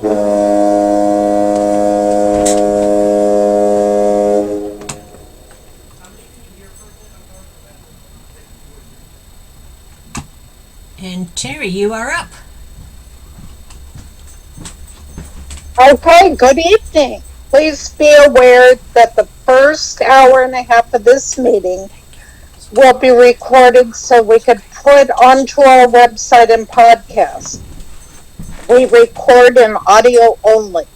And Terry, you are up. Okay, good evening. Please be aware that the first hour and a half of this meeting will be recorded so we could put onto our website and podcast. We record in audio only.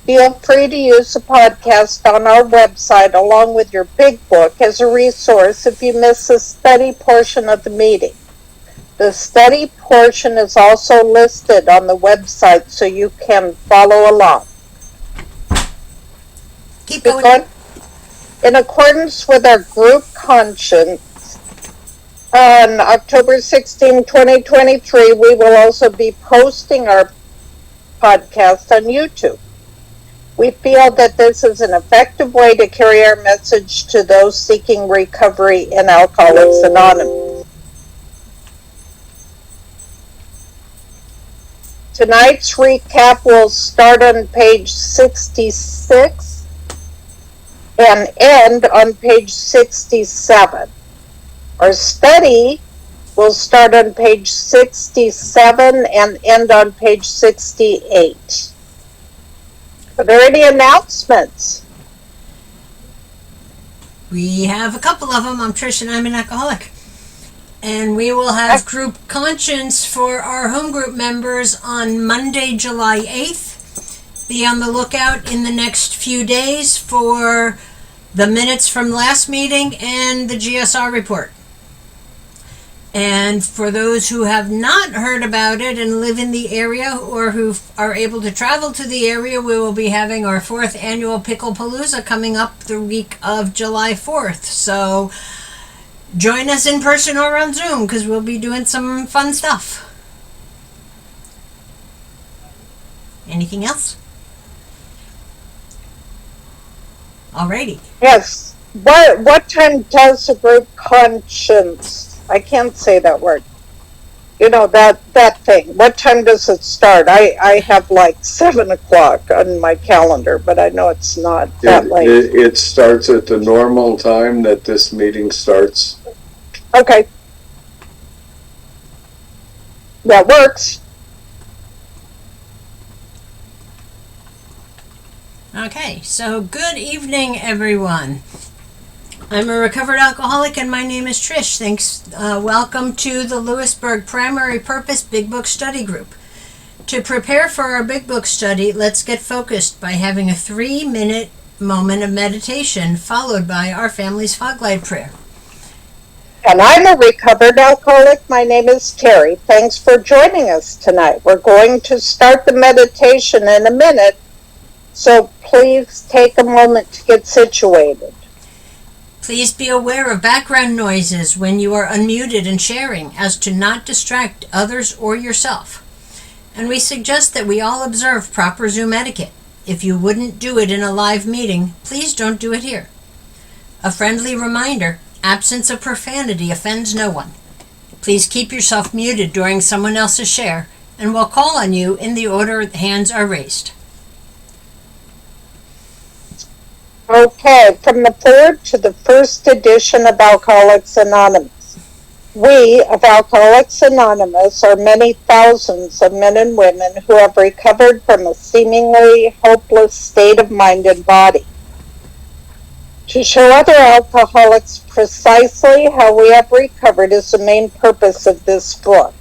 Feel free to use the podcast on our website along with your big book as a resource if you miss the study portion of the meeting. The study portion is also listed on the website so you can follow along. Keep going. In accordance with our group conscience, on October 16, 2023, we will also be posting our podcast on YouTube. We feel that this is an effective way to carry our message to those seeking recovery in Alcoholics Anonymous. Tonight's recap will start on page 66 and end on page 67. Our study will start on page 67 and end on page 68. Are there any announcements? We have a couple of them. I'm Trish and I'm an alcoholic. And we will have group conscience for our home group members on Monday, July 8th. Be on the lookout in the next few days for the minutes from last meeting and the GSR report. And for those who have not heard about it and live in the area or who are able to travel to the area, we will be having our 4th annual Pickle Palooza coming up the week of July 4th. So join us in person or on Zoom because we'll be doing some fun stuff. Anything else? Alrighty. Yes. What time does a group conscience? I can't say that word. You know, that thing. What time does it start? I have like 7 o'clock on my calendar, but I know it's not that late. It starts at the normal time that this meeting starts. Okay. That works. Okay, so good evening, everyone. I'm a recovered alcoholic and my name is Trish. Thanks. Welcome to the Lppbbsg Primary Purpose Big Book Study Group. To prepare for our Big Book study, let's get focused by having a 3-minute moment of meditation followed by our family's fog light prayer. And I'm a recovered alcoholic. My name is Terry. Thanks for joining us tonight. We're going to start the meditation in a minute, so please take a moment to get situated. Please be aware of background noises when you are unmuted and sharing, as to not distract others or yourself. And we suggest that we all observe proper Zoom etiquette. If you wouldn't do it in a live meeting, please don't do it here. A friendly reminder, absence of profanity offends no one. Please keep yourself muted during someone else's share, and we'll call on you in the order hands are raised. Okay, from the 3rd to the 1st edition of Alcoholics Anonymous. We of Alcoholics Anonymous are many thousands of men and women who have recovered from a seemingly hopeless state of mind and body. To show other alcoholics precisely how we have recovered is the main purpose of this book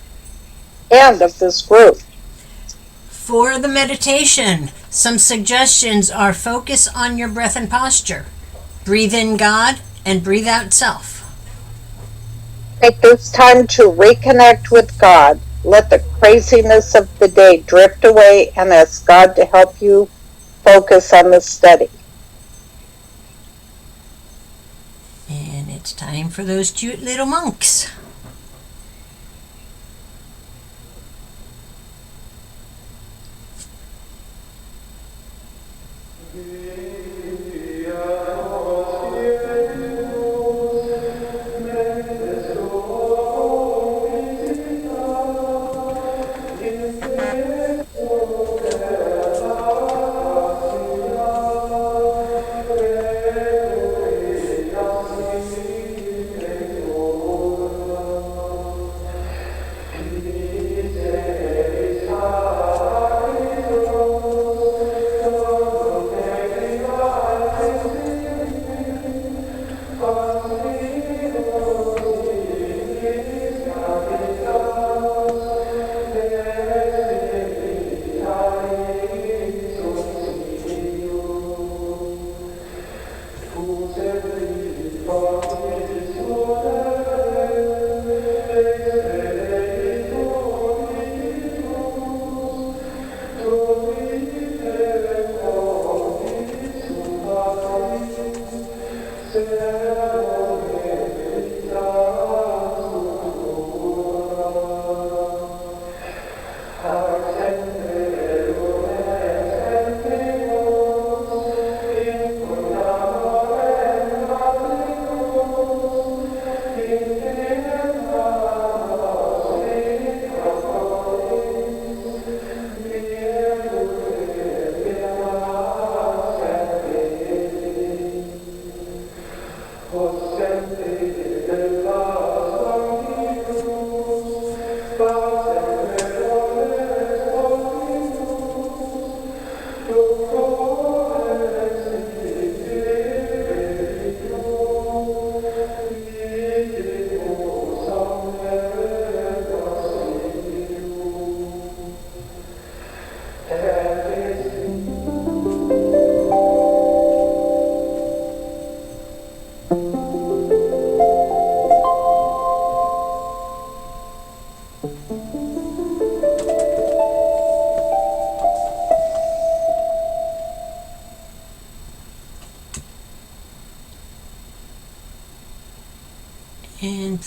and of this group. For the meditation, some suggestions are focus on your breath and posture. Breathe in God and breathe out self. Take this time to reconnect with God. Let the craziness of the day drift away and ask God to help you focus on the study. And it's time for those cute little monks.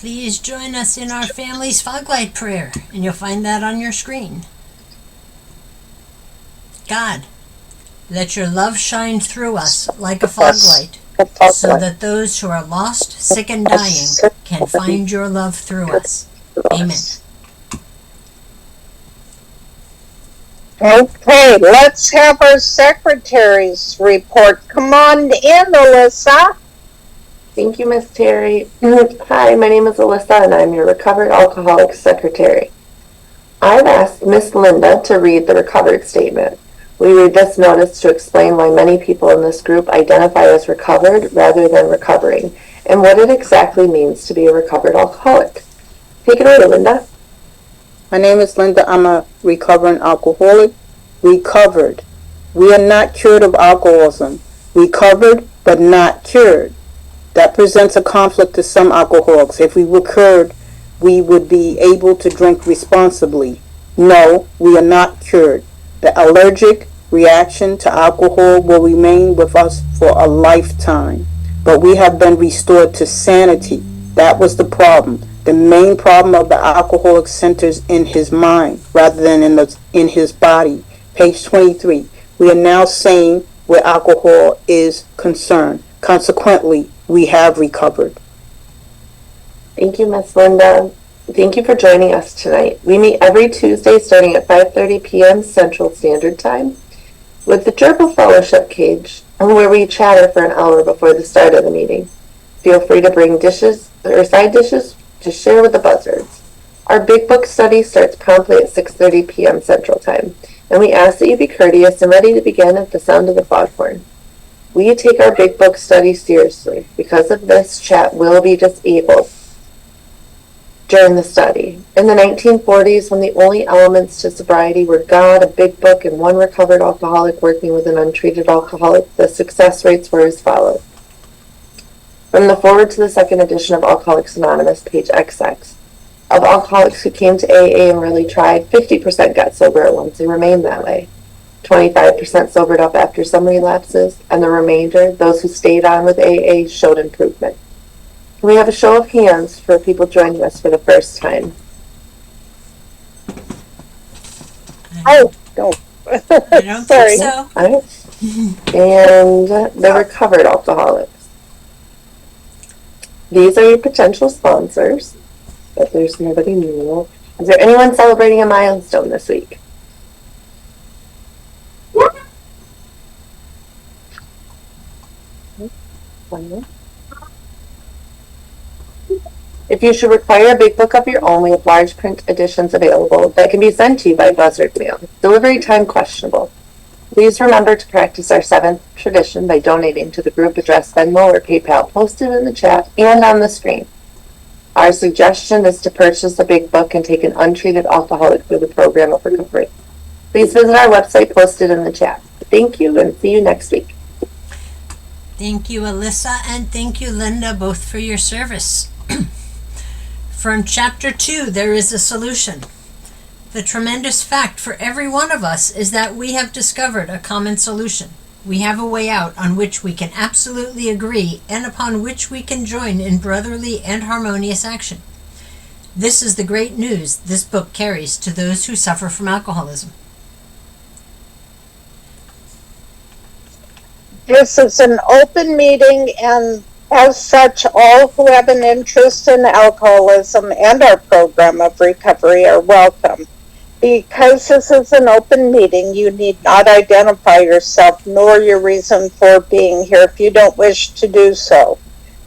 Please join us in our family's foglight prayer, and you'll find that on your screen. God, let your love shine through us like a foglight, so that those who are lost, sick, and dying can find your love through us. Amen. Okay, let's have our secretary's report. Come on in, Alyssa. Thank you, Miss Terry. Hi, my name is Alyssa, and I'm your recovered alcoholic secretary. I've asked Miss Linda to read the recovered statement. We read this notice to explain why many people in this group identify as recovered rather than recovering, and what it exactly means to be a recovered alcoholic. Take it away, Linda. My name is Linda. I'm a recovering alcoholic. Recovered. We are not cured of alcoholism. Recovered, but not cured. That presents a conflict to some alcoholics. If we were cured, we would be able to drink responsibly. No, we are not cured. The allergic reaction to alcohol will remain with us for a lifetime. But we have been restored to sanity. That was the problem. The main problem of the alcoholic centers in his mind rather than in his body. Page 23. We are now sane where alcohol is concerned. Consequently, we have recovered. Thank you, Miss Linda. Thank you for joining us tonight. We meet every Tuesday starting at 5:30 p.m. Central Standard Time with the Gerbil Fellowship Cage, where we chatter for an hour before the start of the meeting. Feel free to bring dishes or side dishes to share with the buzzards. Our Big Book study starts promptly at 6:30 p.m. Central Time, and we ask that you be courteous and ready to begin at the sound of the foghorn. We take our Big Book study seriously. Because of this, chat will be disabled during the study. In the 1940s, when the only elements to sobriety were God, a Big Book, and one recovered alcoholic working with an untreated alcoholic, the success rates were as follows. From the forward to the second edition of Alcoholics Anonymous, page XX. Of alcoholics who came to AA and really tried, 50% got sober at once and remained that way. 25% sobered up after some relapses, and the remainder, those who stayed on with AA, showed improvement. Can we have a show of hands for people joining us for the first time? Oh, no. I don't Sorry. think so. All right. And the recovered alcoholics. These are your potential sponsors, but there's nobody new. Is there anyone celebrating a milestone this week? If you should require a Big Book of your own, we have large print editions available that can be sent to you by buzzard mail. Delivery time questionable. Please remember to practice our 7th tradition by donating to the group address Venmo or PayPal posted in the chat and on the screen. Our suggestion is to purchase a Big Book and take an untreated alcoholic through the program of recovery. Please visit our website posted in the chat. Thank you and see you next week. Thank you, Alyssa, and thank you, Linda, both for your service. From Chapter 2, there is a solution. The tremendous fact for every one of us is that we have discovered a common solution. We have a way out on which we can absolutely agree and upon which we can join in brotherly and harmonious action. This is the great news this book carries to those who suffer from alcoholism. This is an open meeting, and as such, all who have an interest in alcoholism and our program of recovery are welcome. Because this is an open meeting, you need not identify yourself nor your reason for being here if you don't wish to do so.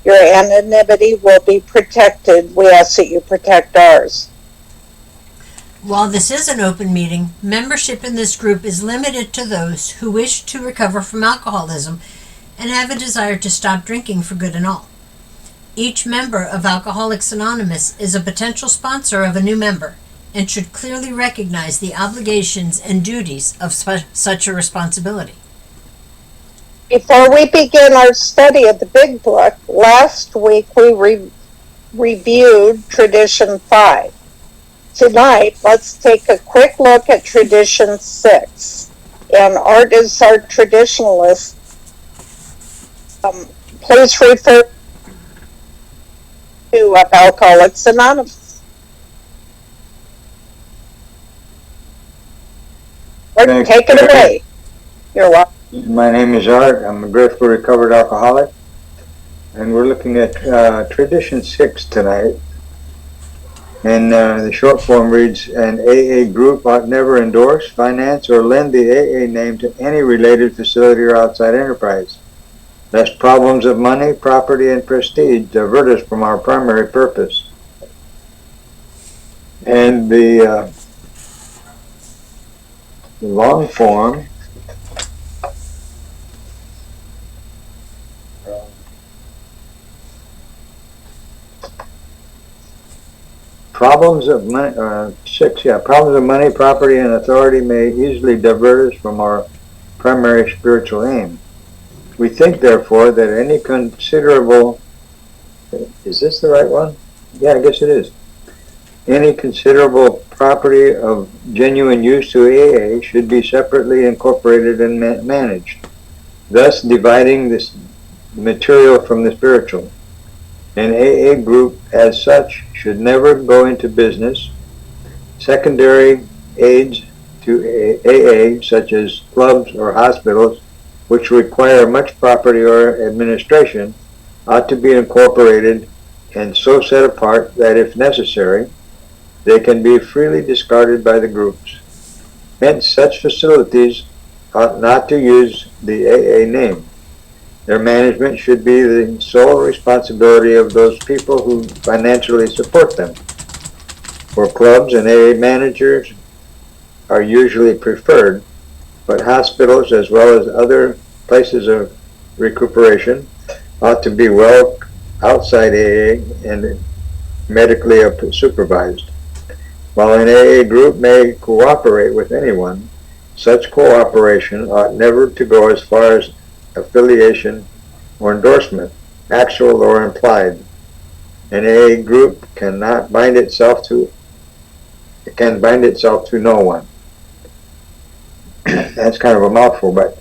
Your anonymity will be protected. We ask that you protect ours. While this is an open meeting, membership in this group is limited to those who wish to recover from alcoholism and have a desire to stop drinking for good and all. Each member of Alcoholics Anonymous is a potential sponsor of a new member and should clearly recognize the obligations and duties of such a responsibility. Before we begin our study of the Big Book, last week we reviewed Tradition 5. Tonight, let's take a quick look at Tradition 6. And Art is our traditionalist. Please refer 2 of Alcoholics Anonymous. Or Thanks, take it Terry. away. You're welcome. My name is Art. I'm a grateful recovered alcoholic, and we're looking at Tradition 6 tonight. And the short form reads, an AA group ought never endorse, finance, or lend the AA name to any related facility or outside enterprise, lest problems of money, property, and prestige divert us from our primary purpose. And the long form problems of money, problems of money, property, and authority may easily divert us from our primary spiritual aim. We think, therefore, that any considerable, is this the right one? Yeah, I guess it is. Any considerable property of genuine use to AA should be separately incorporated and managed, thus dividing this material from the spiritual. An AA group, as such, should never go into business. Secondary aids to AA, such as clubs or hospitals, which require much property or administration, ought to be incorporated and so set apart that, if necessary, they can be freely discarded by the groups. Hence, such facilities ought not to use the AA name. Their management should be the sole responsibility of those people who financially support them. For clubs, and AA managers are usually preferred, but hospitals, as well as other places of recuperation, ought to be well outside AA and medically supervised. While an AA group may cooperate with anyone, such cooperation ought never to go as far as affiliation or endorsement, actual or implied. An AA group cannot bind itself to no one. That's kind of a mouthful, but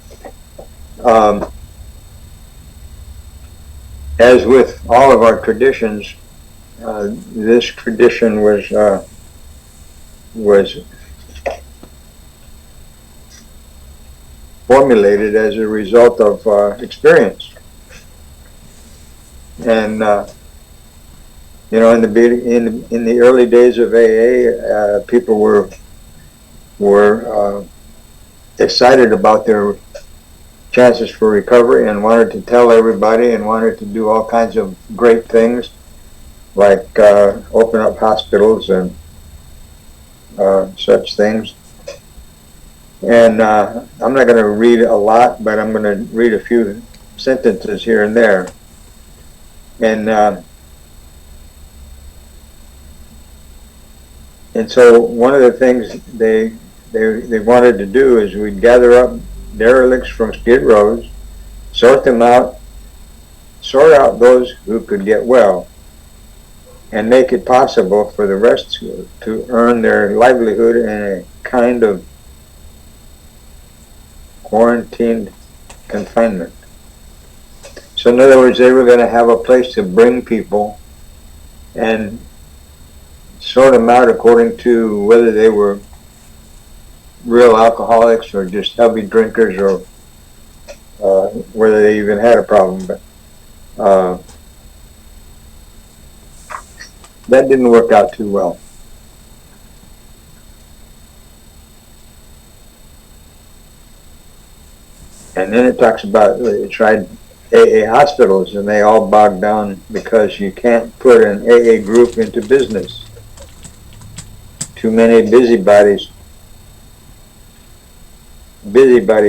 as with all of our traditions, this tradition was formulated as a result of experience. And in the early days of AA, people were excited about their chances for recovery and wanted to tell everybody and wanted to do all kinds of great things, like open up hospitals and such things. And I'm not going to read a lot, but I'm going to read a few sentences here and there. And so one of the things they wanted to do is we'd gather up derelicts from skid rows, sort out those who could get well, and make it possible for the rest to earn their livelihood in a kind of quarantined confinement. So in other words, they were going to have a place to bring people and sort them out according to whether they were real alcoholics or just heavy drinkers, or whether they even had a problem. But that didn't work out too well. And then it talks about they tried AA hospitals and they all bogged down because you can't put an AA group into business. Too many busybody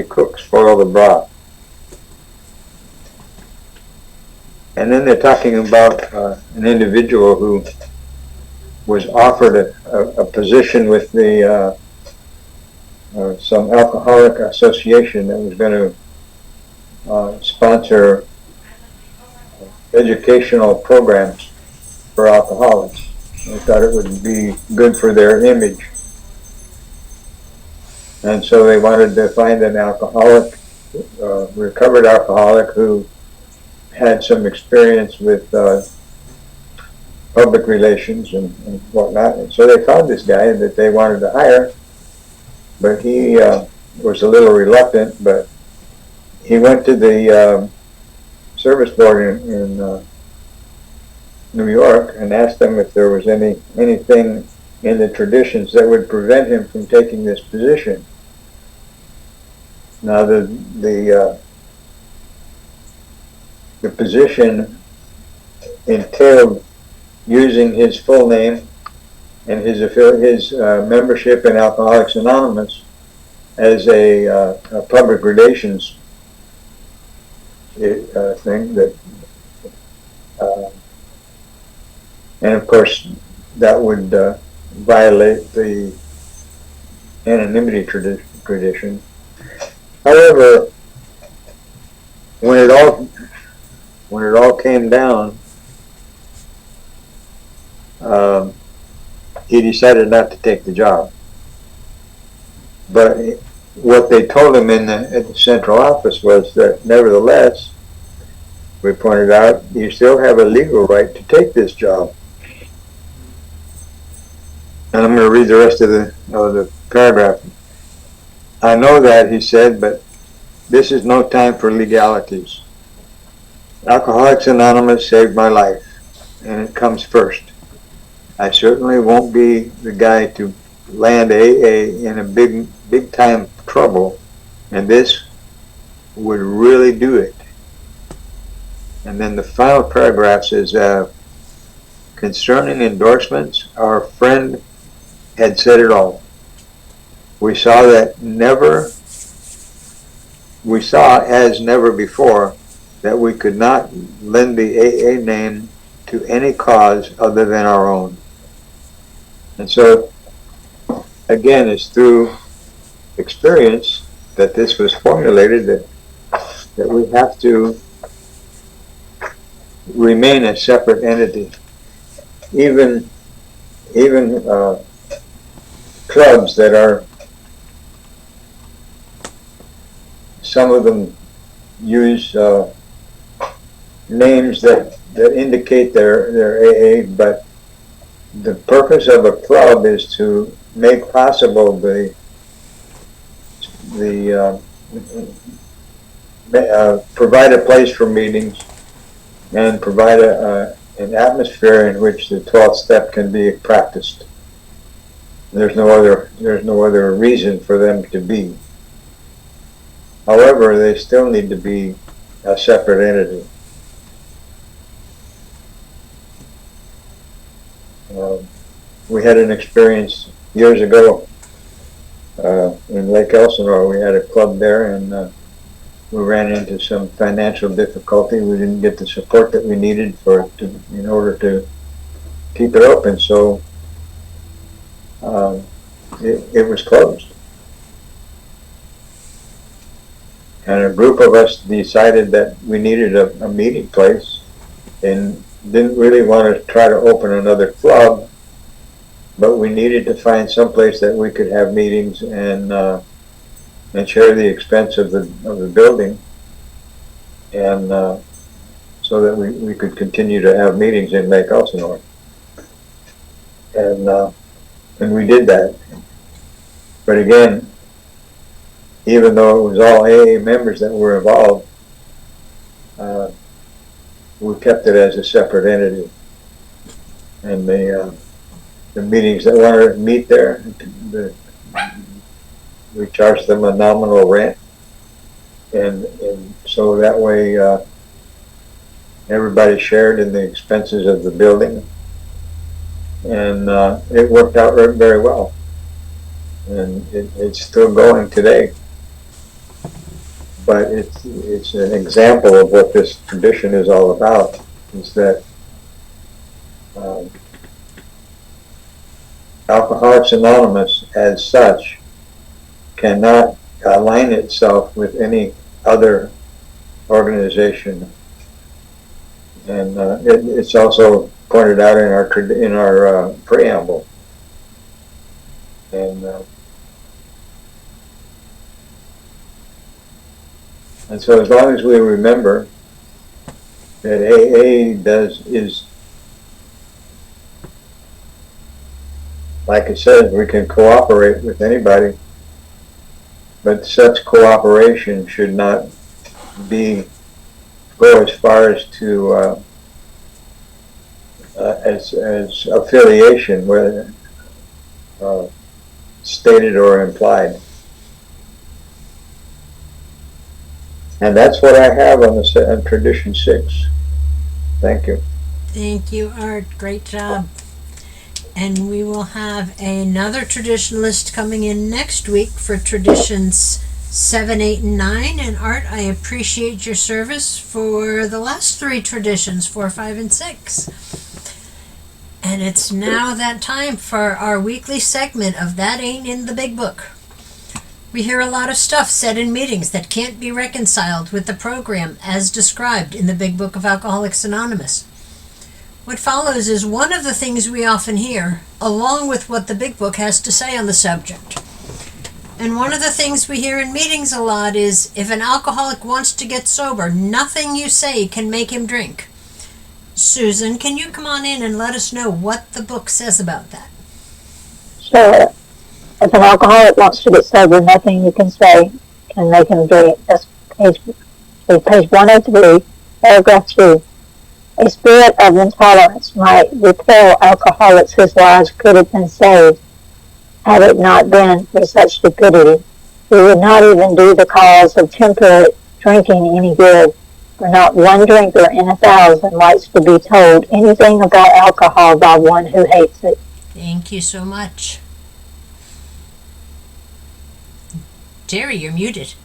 cooks spoil the broth. And then they're talking about an individual who was offered a position with the some alcoholic association that was going to sponsor educational programs for alcoholics. They thought it would be good for their image. And so they wanted to find an alcoholic, recovered alcoholic who had some experience with public relations and whatnot. And so they found this guy that they wanted to hire, but he was a little reluctant. But he went to the service board in New York and asked them if there was anything in the traditions that would prevent him from taking this position. Now the position entailed using his full name and his membership in Alcoholics Anonymous as a public relations thing that, and of course that would violate the anonymity tradition. However, when it all came down, he decided not to take the job. But what they told him at the central office was that, nevertheless, we pointed out, you still have a legal right to take this job. And I'm going to read the rest of the paragraph. I know that, he said, but this is no time for legalities. Alcoholics Anonymous saved my life, and it comes first. I certainly won't be the guy to land AA in a big time trouble, and this would really do it. And then the final paragraph says, concerning endorsements, our friend had said it all. We saw as never before that we could not lend the AA name to any cause other than our own. And so, again, it's through experience that this was formulated that we have to remain a separate entity. Even clubs that are, some of them use names that indicate their AA, but the purpose of a club is to make possible provide a place for meetings and provide an atmosphere in which the 12th step can be practiced. There's no other reason for them to be. However, they still need to be a separate entity. We had an experience years ago in Lake Elsinore. We had a club there, and we ran into some financial difficulty. We didn't get the support that we needed in order to keep it open. So it was closed. And a group of us decided that we needed a meeting place and didn't really want to try to open another club, but we needed to find some place that we could have meetings and share the expense of the building, and so that we could continue to have meetings in Lake Elsinore. And we did that. But again, even though it was all AA members that were involved, we kept it as a separate entity. And the meetings that wanted to meet there, we charged them a nominal rent, and so that way everybody shared in the expenses of the building, and it worked out very well, and it's still going today. But it's an example of what this tradition is all about, is that Alcoholics Anonymous as such cannot align itself with any other organization, and it's also pointed out in our preamble. And so, as long as we remember that AA is like I said, we can cooperate with anybody, but such cooperation should not go as far as to as affiliation, whether stated or implied. And that's what I have on Tradition 6. Thank you. Thank you, Art. Great job. And we will have another traditionalist coming in next week for Traditions 7, 8, and 9. And Art, I appreciate your service for the last 3 traditions, 4, 5, and 6. And it's now that time for our weekly segment of That Ain't in the Big Book. We hear a lot of stuff said in meetings that can't be reconciled with the program as described in the Big Book of Alcoholics Anonymous. What follows is one of the things we often hear, along with what the Big Book has to say on the subject. And one of the things we hear in meetings a lot is, if an alcoholic wants to get sober, nothing you say can make him drink. Susan, can you come on in and let us know what the book says about that? Sure. If an alcoholic wants to get sober, nothing you can say can make him drink. That's page 103, paragraph 2. A spirit of intolerance might repel alcoholics whose lives could have been saved had it not been for such stupidity. He would not even do the cause of temperate drinking any good, for not one drinker in 1,000 likes to be told anything about alcohol by one who hates it. Thank you so much. Jerry, you're muted.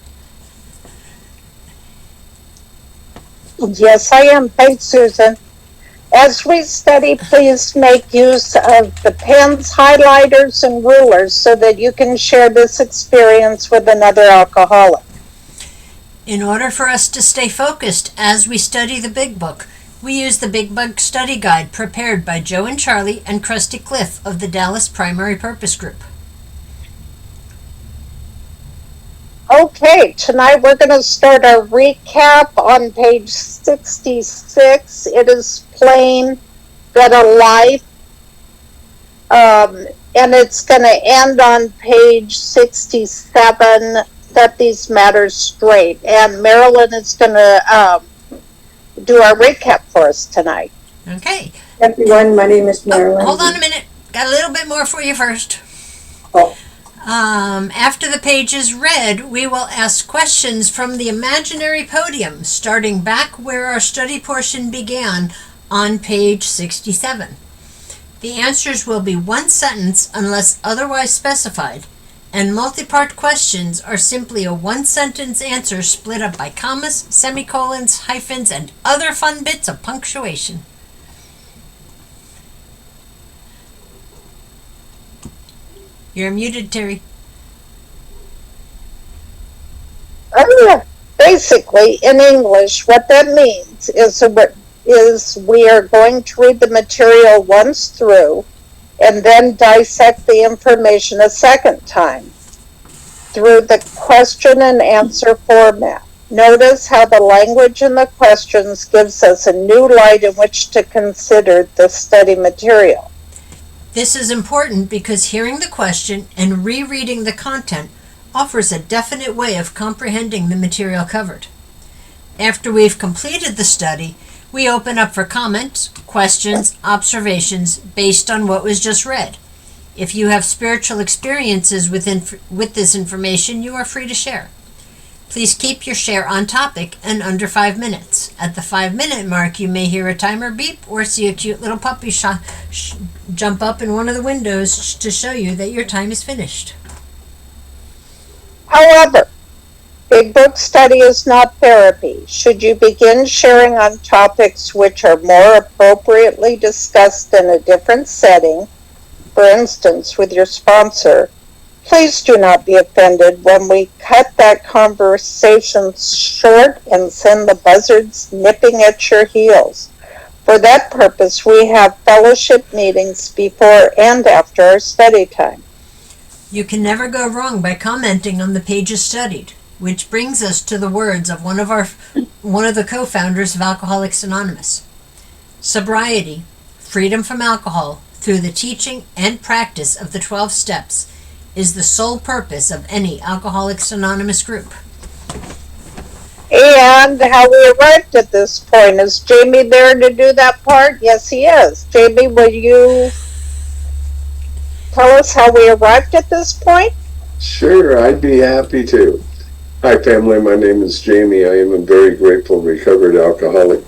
Yes, I am. Thanks, Susan. As we study, please make use of the pens, highlighters, and rulers so that you can share this experience with another alcoholic. In order for us to stay focused as we study the Big Book, we use the Big Book Study Guide prepared by Joe and Charlie and Krusty Cliff of the Dallas Primary Purpose Group. Okay, tonight we're going to start our recap on page 66. It is plain that a life, and it's going to end on page 67, set these matters straight. And Marilyn is going to do our recap for us tonight. Okay. Everyone, my name is Marilyn. Hold on a minute. Got a little bit more for you first. Oh. After the page is read, we will ask questions from the imaginary podium, starting back where our study portion began on page 67. The answers will be one sentence unless otherwise specified, and multi-part questions are simply a one-sentence answer split up by commas, semicolons, hyphens, and other fun bits of punctuation. You're muted, Terry. Basically, in English, what that means is we are going to read the material once through and then dissect the information a second time through the question and answer format. Notice how the language in the questions gives us a new light in which to consider the study material. This is important because hearing the question and rereading the content offers a definite way of comprehending the material covered. After we've completed the study, we open up for comments, questions, observations based on what was just read. If you have spiritual experiences with this information, you are free to share. Please keep your share on topic and under 5 minutes. At the 5-minute mark, you may hear a timer beep or see a cute little puppy jump up in one of the windows to show you that your time is finished. However, Big Book study is not therapy. Should you begin sharing on topics which are more appropriately discussed in a different setting, for instance with your sponsor, please do not be offended when we cut that conversation short and send the buzzards nipping at your heels. For that purpose, we have fellowship meetings before and after our study time. You can never go wrong by commenting on the pages studied, which brings us to the words of one of the co-founders of Alcoholics Anonymous. Sobriety, freedom from alcohol, through the teaching and practice of the 12 steps is the sole purpose of any Alcoholics Anonymous group. And how we arrived at this point. Is Jamie there to do that part? Yes, he is. Jamie, will you tell us how we arrived at this point? Sure, I'd be happy to. Hi, family. My name is Jamie. I am a very grateful recovered alcoholic.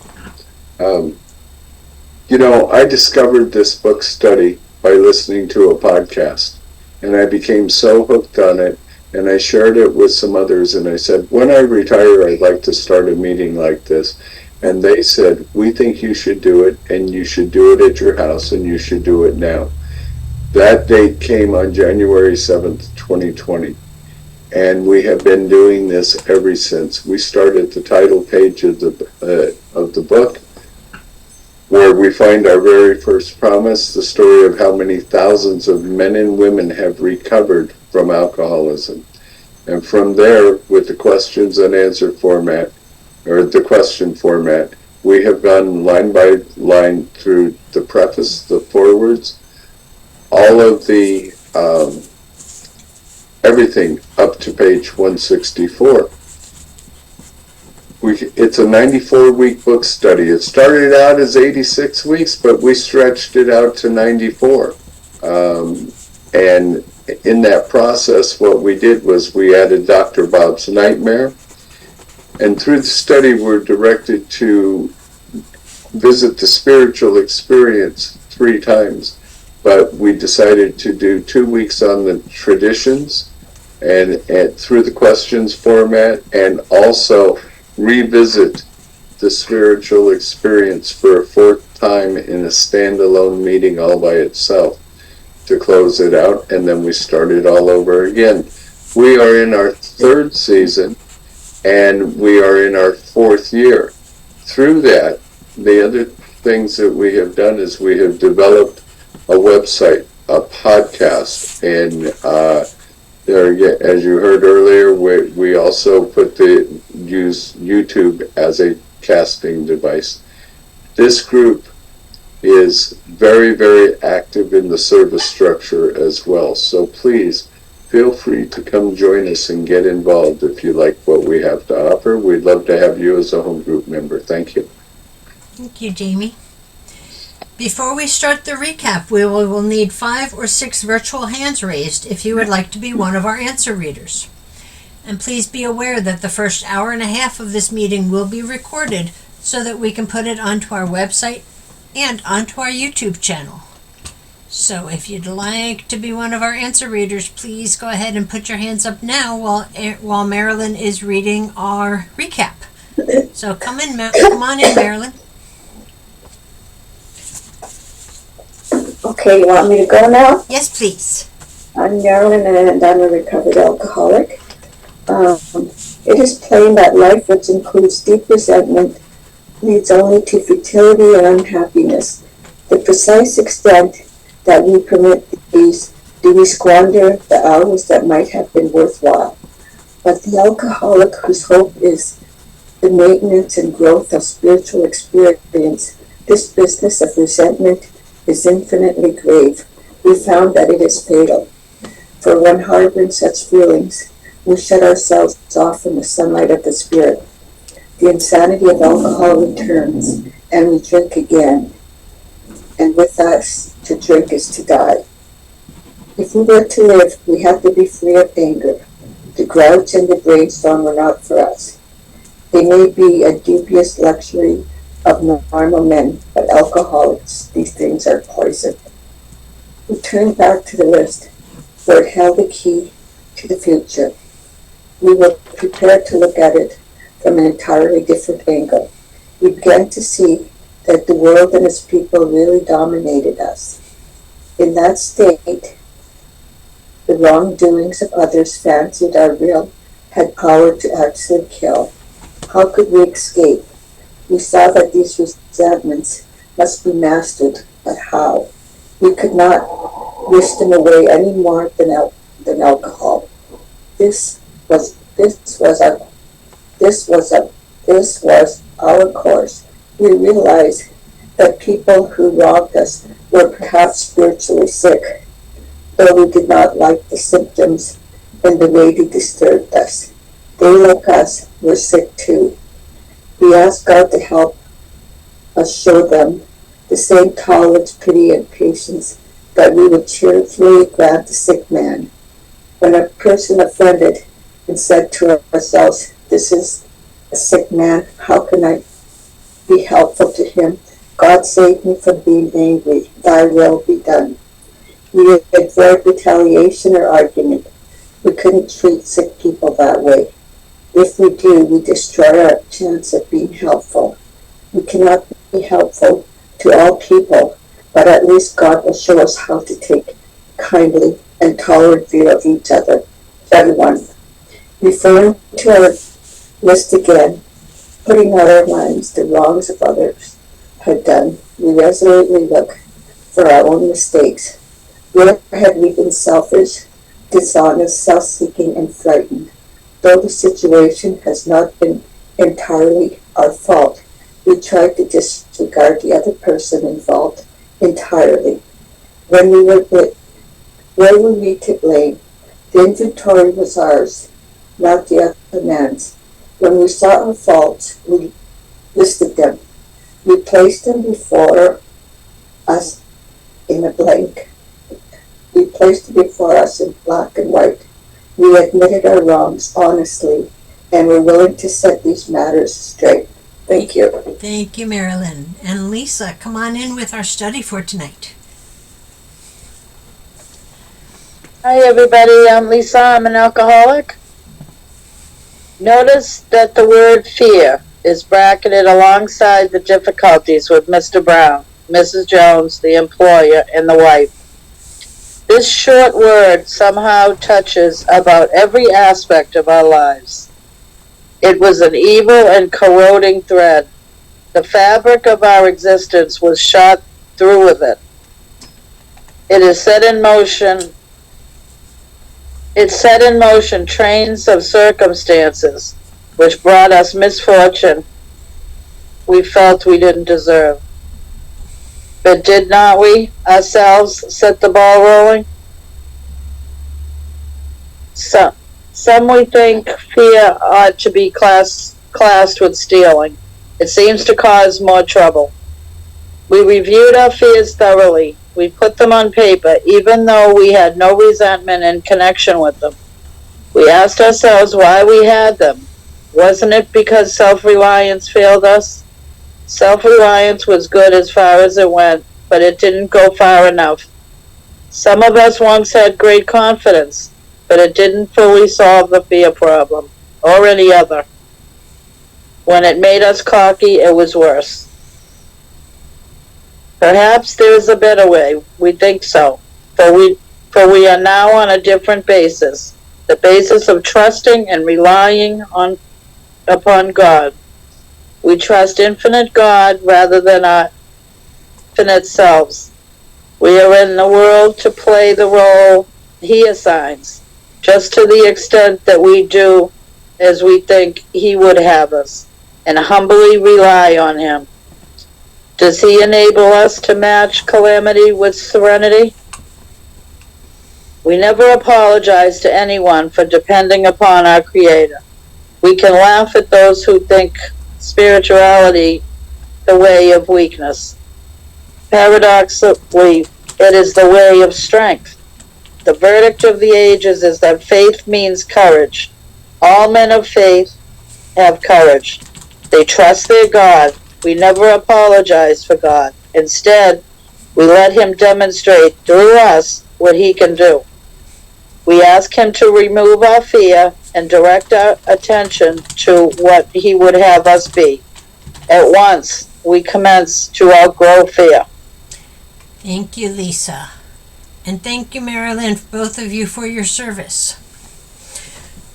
I discovered this book study by listening to a podcast, and I became so hooked on it, and I shared it with some others, and I said, when I retire, I'd like to start a meeting like this. And they said, we think you should do it, and you should do it at your house, and you should do it now. That date came on January 7th, 2020. And we have been doing this ever since. We started the title page of the book, where we find our very first promise, the story of how many thousands of men and women have recovered from alcoholism. And from there, with the questions and answer format, or the question format, we have gone line by line through the preface, the forewords, all of the everything up to page 164. It's a 94-week book study. It started out as 86 weeks, but we stretched it out to 94. And in that process, what we did was we added Dr. Bob's Nightmare. And through the study, we're directed to visit the spiritual experience 3 times. But we decided to do 2 weeks on the traditions and through the questions format, and also revisit the spiritual experience for a 4th time in a standalone meeting all by itself to close it out, and then we started all over again. We are in our 3rd season, and we are in our 4th year. Through that, the other things that we have done is we have developed a website, a podcast, and there, as you heard earlier, we also use YouTube as a casting device. This group is very, very active in the service structure as well. So please feel free to come join us and get involved if you like what we have to offer. We'd love to have you as a home group member. Thank you. Thank you, Jamie. Before we start the recap, we will need 5 or 6 virtual hands raised if you would like to be one of our answer readers. And please be aware that the first hour and a half of this meeting will be recorded so that we can put it onto our website and onto our YouTube channel. So if you'd like to be one of our answer readers, please go ahead and put your hands up now while Marilyn is reading our recap. So come on in, Marilyn. Okay, you want me to go now? Yes, please. I'm Marilyn, and I'm a recovered alcoholic. It is plain that life, which includes deep resentment, leads only to futility and unhappiness. The precise extent that we permit these, do we squander the hours that might have been worthwhile. But the alcoholic whose hope is the maintenance and growth of spiritual experience, this business of resentment is infinitely grave. We found that it is fatal. For when harboring such feelings, we shut ourselves off from the sunlight of the spirit. The insanity of alcohol returns, and we drink again. And with us, to drink is to die. If we were to live, we have to be free of anger. The grouch and the brainstorm are not for us. They may be a dubious luxury of normal men, but alcoholics, these things are poison. We turn back to the list, where it held the key to the future. We were prepared to look at it from an entirely different angle. We began to see that the world and its people really dominated us. In that state, the wrongdoings of others fancied our real had power to actually kill. How could we escape? We saw that these resentments must be mastered, but how? We could not wish them away any more than alcohol. This was our course. We realized that people who robbed us were perhaps spiritually sick, though we did not like the symptoms and the way they disturbed us. They, like us, were sick too. We asked God to help us show them the same tolerance, pity, and patience that we would cheerfully grant the sick man. When a person offended and said to ourselves, "This is a sick man, how can I be helpful to him? God save me from being angry, thy will be done." We avoid retaliation or argument. We couldn't treat sick people that way. If we do, we destroy our chance of being helpful. We cannot be helpful to all people, but at least God will show us how to take kindly and tolerant view of each other, everyone. Referring to our list again, putting out our minds the wrongs of others had done, we resolutely look for our own mistakes. Where had we been selfish, dishonest, self-seeking, and frightened? Though the situation has not been entirely our fault, we tried to disregard the other person involved entirely. Where were we to blame? The inventory was ours, not the other man's. When we saw our faults, we listed them. We placed them before us in a blank. We placed it before us in black and white. We admitted our wrongs honestly and were willing to set these matters straight. Thank you. Thank you, Marilyn. And Lisa, come on in with our study for tonight. Hi everybody, I'm Lisa, I'm an alcoholic. Notice that the word fear is bracketed alongside the difficulties with Mr. Brown, Mrs. Jones, the employer, and the wife. This short word somehow touches about every aspect of our lives. It was an evil and corroding thread. The fabric of our existence was shot through with it. It set in motion trains of circumstances which brought us misfortune we felt we didn't deserve. But did not we ourselves set the ball rolling? Some we think fear ought to be classed with stealing. It seems to cause more trouble. We reviewed our fears thoroughly. We put them on paper, even though we had no resentment in connection with them. We asked ourselves why we had them. Wasn't it because self-reliance failed us? Self-reliance was good as far as it went, but it didn't go far enough. Some of us once had great confidence, but it didn't fully solve the fear problem, or any other. When it made us cocky, it was worse. Perhaps there is a better way. We think so. For we are now on a different basis, the basis of trusting and relying upon God. We trust infinite God rather than our finite selves. We are in the world to play the role He assigns, just to the extent that we do as we think He would have us, and humbly rely on Him. Does He enable us to match calamity with serenity? We never apologize to anyone for depending upon our Creator. We can laugh at those who think spirituality the way of weakness. Paradoxically, it is the way of strength. The verdict of the ages is that faith means courage. All men of faith have courage. They trust their God. We never apologize for God. Instead, we let Him demonstrate through us what He can do. We ask Him to remove our fear and direct our attention to what He would have us be. At once, we commence to outgrow fear. Thank you, Lisa. And thank you, Marilyn, both of you, for your service.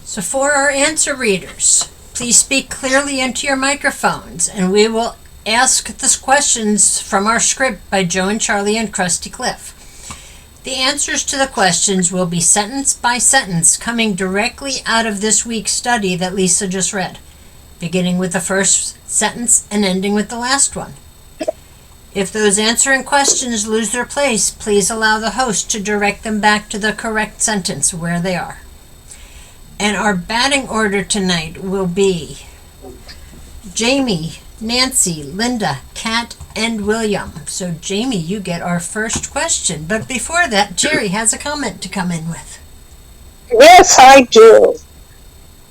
So for our answer readers, please speak clearly into your microphones, and we will ask the questions from our script by Joe and Charlie and Krusty Cliff. The answers to the questions will be sentence by sentence, coming directly out of this week's study that Lisa just read, beginning with the first sentence and ending with the last one. If those answering questions lose their place, please allow the host to direct them back to the correct sentence where they are. And our batting order tonight will be Jamie, Nancy, Linda, Kat, and William. So Jamie, you get our first question. But before that, Jerry has a comment to come in with. Yes, I do.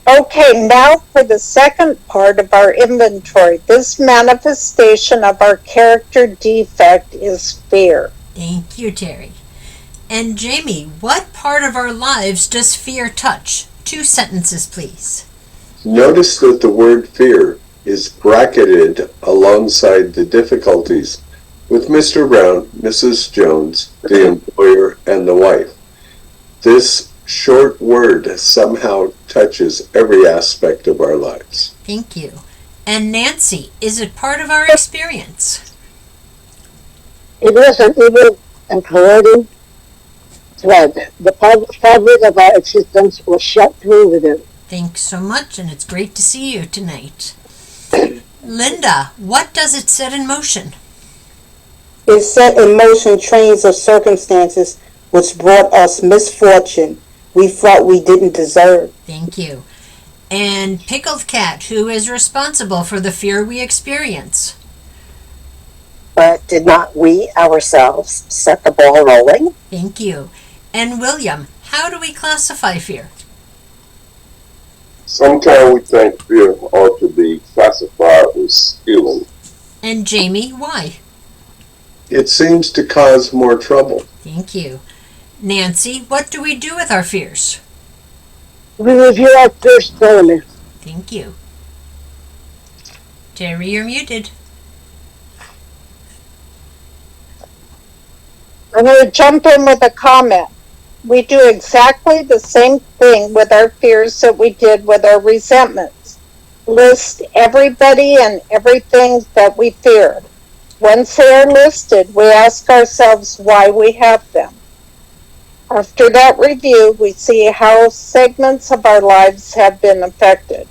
Okay, now for the second part of our inventory. This manifestation of our character defect is fear. Thank you, Terry. And Jamie, what part of our lives does fear touch? 2 sentences, please. Notice that the word fear is bracketed alongside the difficulties with Mr. Brown, Mrs. Jones, the employer, and the wife. This short word somehow touches every aspect of our lives. Thank you. And Nancy, is it part of our experience? It was an evil and corroding thread. The fabric of our existence was shot through with it. Thanks so much, and it's great to see you tonight. Linda, what does it set in motion? It set in motion trains of circumstances which brought us misfortune we thought we didn't deserve. Thank you. And Pickled Cat, who is responsible for the fear we experience? But did not we ourselves set the ball rolling? Thank you. And William, how do we classify fear? Sometimes we think fear ought to be classified as feeling. And Jamie, why? It seems to cause more trouble. Thank you. Nancy, what do we do with our fears? We review our fears thoroughly. Thank you. Terry, you're muted. I'm going to jump in with a comment. We do exactly the same thing with our fears that we did with our resentments. List everybody and everything that we feared. Once they are listed, we ask ourselves why we have them. After that review, we see how segments of our lives have been affected.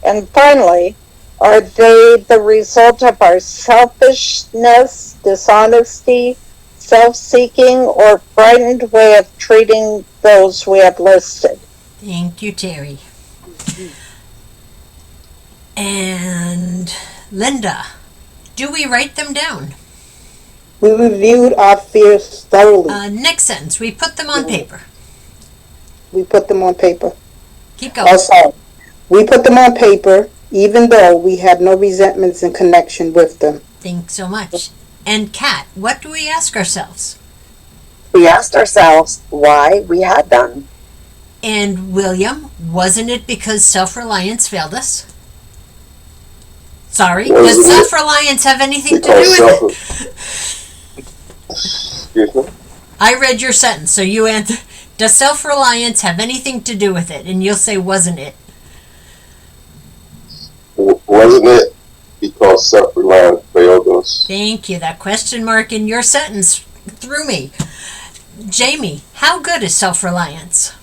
And finally, are they the result of our selfishness, dishonesty, self-seeking, or frightened way of treating those we have listed? Thank you, Terry. And Linda, do we write them down? We reviewed our fears thoroughly. Next sentence, we put them on paper. We put them on paper. Keep going. Also, we put them on paper even though we had no resentments in connection with them. Thanks so much. And Kat, what do we ask ourselves? We asked ourselves why we had them. And William, wasn't it because self-reliance failed us? Sorry, does self-reliance have anything to do with it? Excuse me? I read your sentence, so you answer. Does self-reliance have anything to do with it? And you'll say, wasn't it? Wasn't it because self-reliance failed us? Thank you. That question mark in your sentence threw me. Jamie, how good is self-reliance?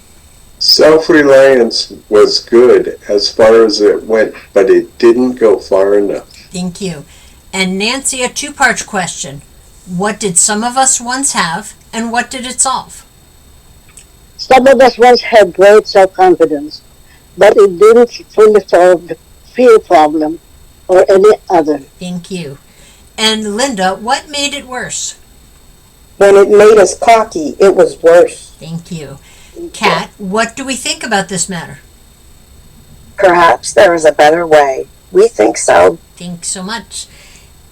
Self-reliance was good as far as it went, but it didn't go far enough. Thank you. And Nancy, a 2-part question. What did some of us once have, and what did it solve? Some of us once had great self-confidence, but it didn't fully solve the fear problem or any other. Thank you. And Linda, what made it worse? When it made us cocky, it was worse. Thank you. Kat, what do we think about this matter? Perhaps there is a better way. We think so. Thanks so much.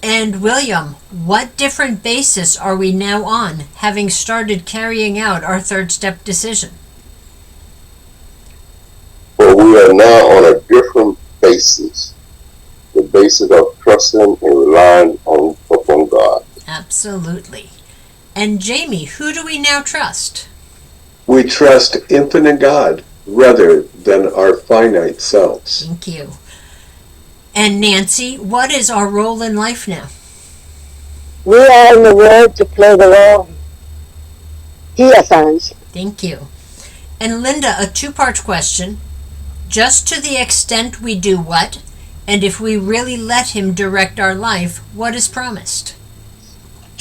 And William, what different basis are we now on, having started carrying out our 3rd step decision? Well, we are now on a different basis. The basis of trusting and relying upon God. Absolutely. And Jamie, who do we now trust? We trust infinite God rather than our finite selves. Thank you. And Nancy, what is our role in life now? We are in the world to play the role He assigns. Thank you. And Linda, a 2-part question. Just to the extent we do what? And if we really let Him direct our life, what is promised?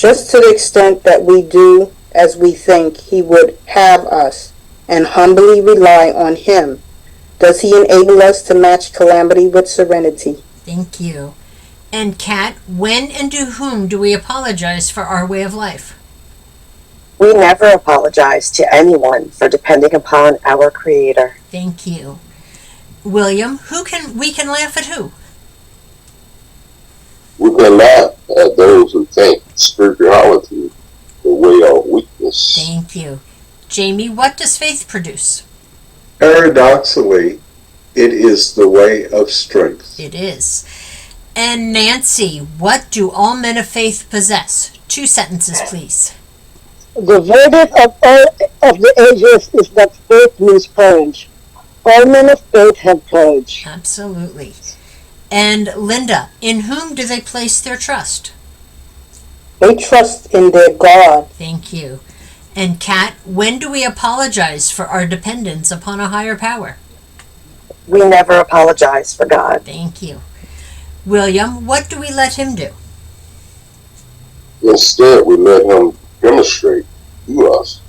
just to the extent that we do as we think He would have us and humbly rely on Him, does He enable us to match calamity with serenity. Thank you. And Kat, when and to whom do we apologize for our way of life? We never apologize to anyone for depending upon our Creator. Thank you. William, we can laugh at who? We can laugh at those who think spirituality the way of weakness. Thank you. Jamie, what does faith produce? Paradoxically, it is the way of strength. It is. And Nancy, what do all men of faith possess? 2 sentences, please. The verdict of the ages is that faith means courage. All men of faith have courage. Absolutely. And Linda, in whom do they place their trust? They trust in their God. Thank you. And Kat, when do we apologize for our dependence upon a higher power? We never apologize for God. Thank you. William, what do we let Him do? Instead, we let Him demonstrate to us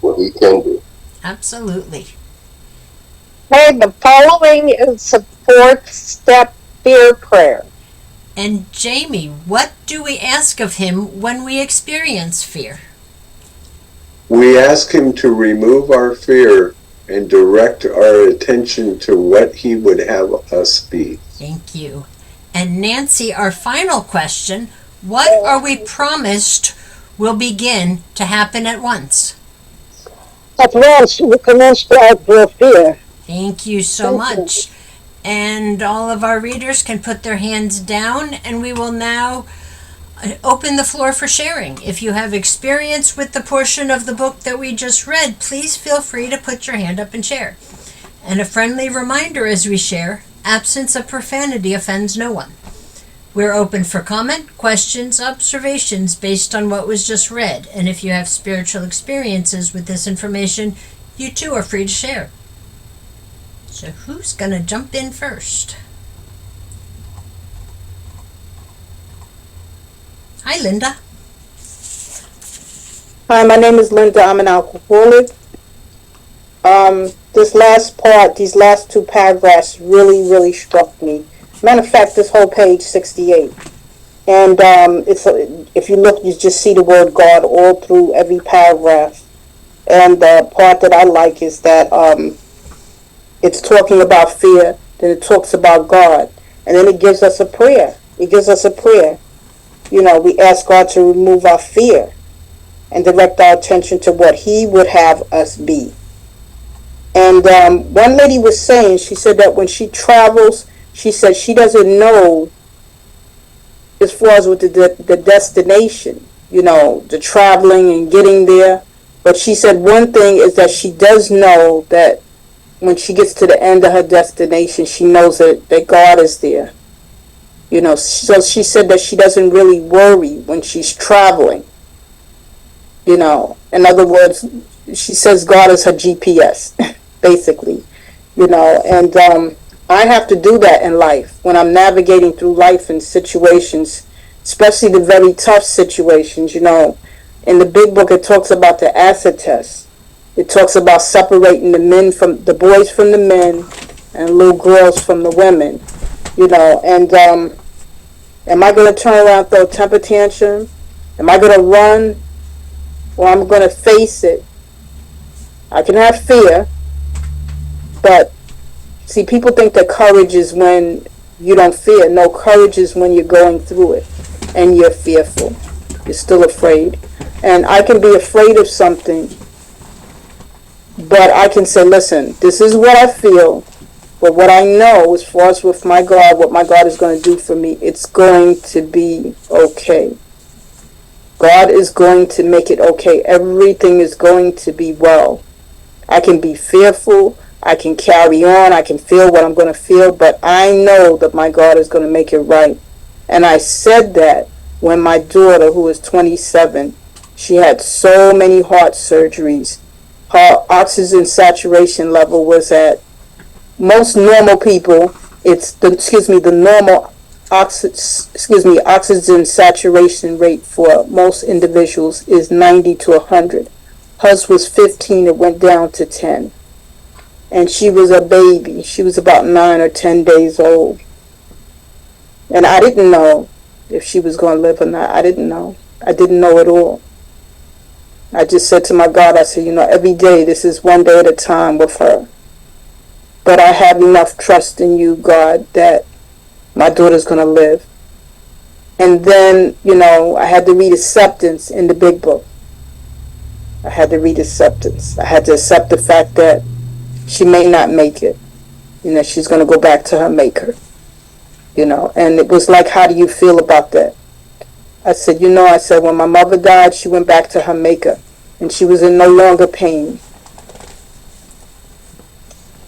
what He can do. Absolutely. Okay, the following is the 4th step fear prayer. And Jamie, what do we ask of Him when we experience fear? We ask Him to remove our fear and direct our attention to what He would have us be. Thank you. And Nancy, our final question, what are we promised will begin to happen at once? At once, we commence to outgrow fear. Thank you so much. And all of our readers can put their hands down, and we will now open the floor for sharing. If you have experience with the portion of the book that we just read, please feel free to put your hand up and share. And a friendly reminder as we share, absence of profanity offends no one. We're open for comment, questions, observations based on what was just read. And if you have spiritual experiences with this information, you too are free to share. So who's going to jump in first? Hi, Linda. Hi, my name is Linda. I'm an alcoholic. This last part, these last 2 paragraphs really struck me. Matter of fact, this whole page 68. And if you look, you just see the word God all through every paragraph. And the part that I like is that it's talking about fear, then it talks about God, and then it gives us a prayer. It gives us a prayer. You know, we ask God to remove our fear and direct our attention to what He would have us be. And one lady was saying, she said that when she travels, she said she doesn't know as far as with the destination, you know, the traveling and getting there. But she said one thing is that she does know that when she gets to the end of her destination, she knows that God is there. You know, so she said that she doesn't really worry when she's traveling. You know, in other words, she says God is her GPS, basically. You know, and I have to do that in life when I'm navigating through life and situations, especially the very tough situations. You know, in the big book, it talks about the acid test. It talks about separating the boys from the men and little girls from the women. You know, and am I going to turn around and throw a temper tantrum? Am I going to run? Or I'm going to face it? I can have fear, but see, people think that courage is when you don't fear. No, courage is when you're going through it and you're fearful. You're still afraid. And I can be afraid of something, but I can say, listen, this is what I feel, but what I know as far as with my God, what my God is going to do for me, it's going to be okay. God is going to make it okay. Everything is going to be well. I can be fearful. I can carry on. I can feel what I'm going to feel, but I know that my God is going to make it right. And I said that when my daughter, who is 27, she had so many heart surgeries. Her oxygen saturation level was at most normal people. The normal oxygen saturation rate for most individuals is 90 to 100. Hers was 15, it went down to 10. And she was a baby. She was about 9 or 10 days old. And I didn't know if she was going to live or not. I didn't know. I didn't know at all. I just said to my God, I said, every day, this is one day at a time with her. But I have enough trust in you, God, that my daughter's going to live. And then, I had to read acceptance in the big book. I had to read acceptance. I had to accept the fact that she may not make it. She's going to go back to her maker. And it was like, how do you feel about that? I said, when my mother died, she went back to her maker. And she was in no longer pain.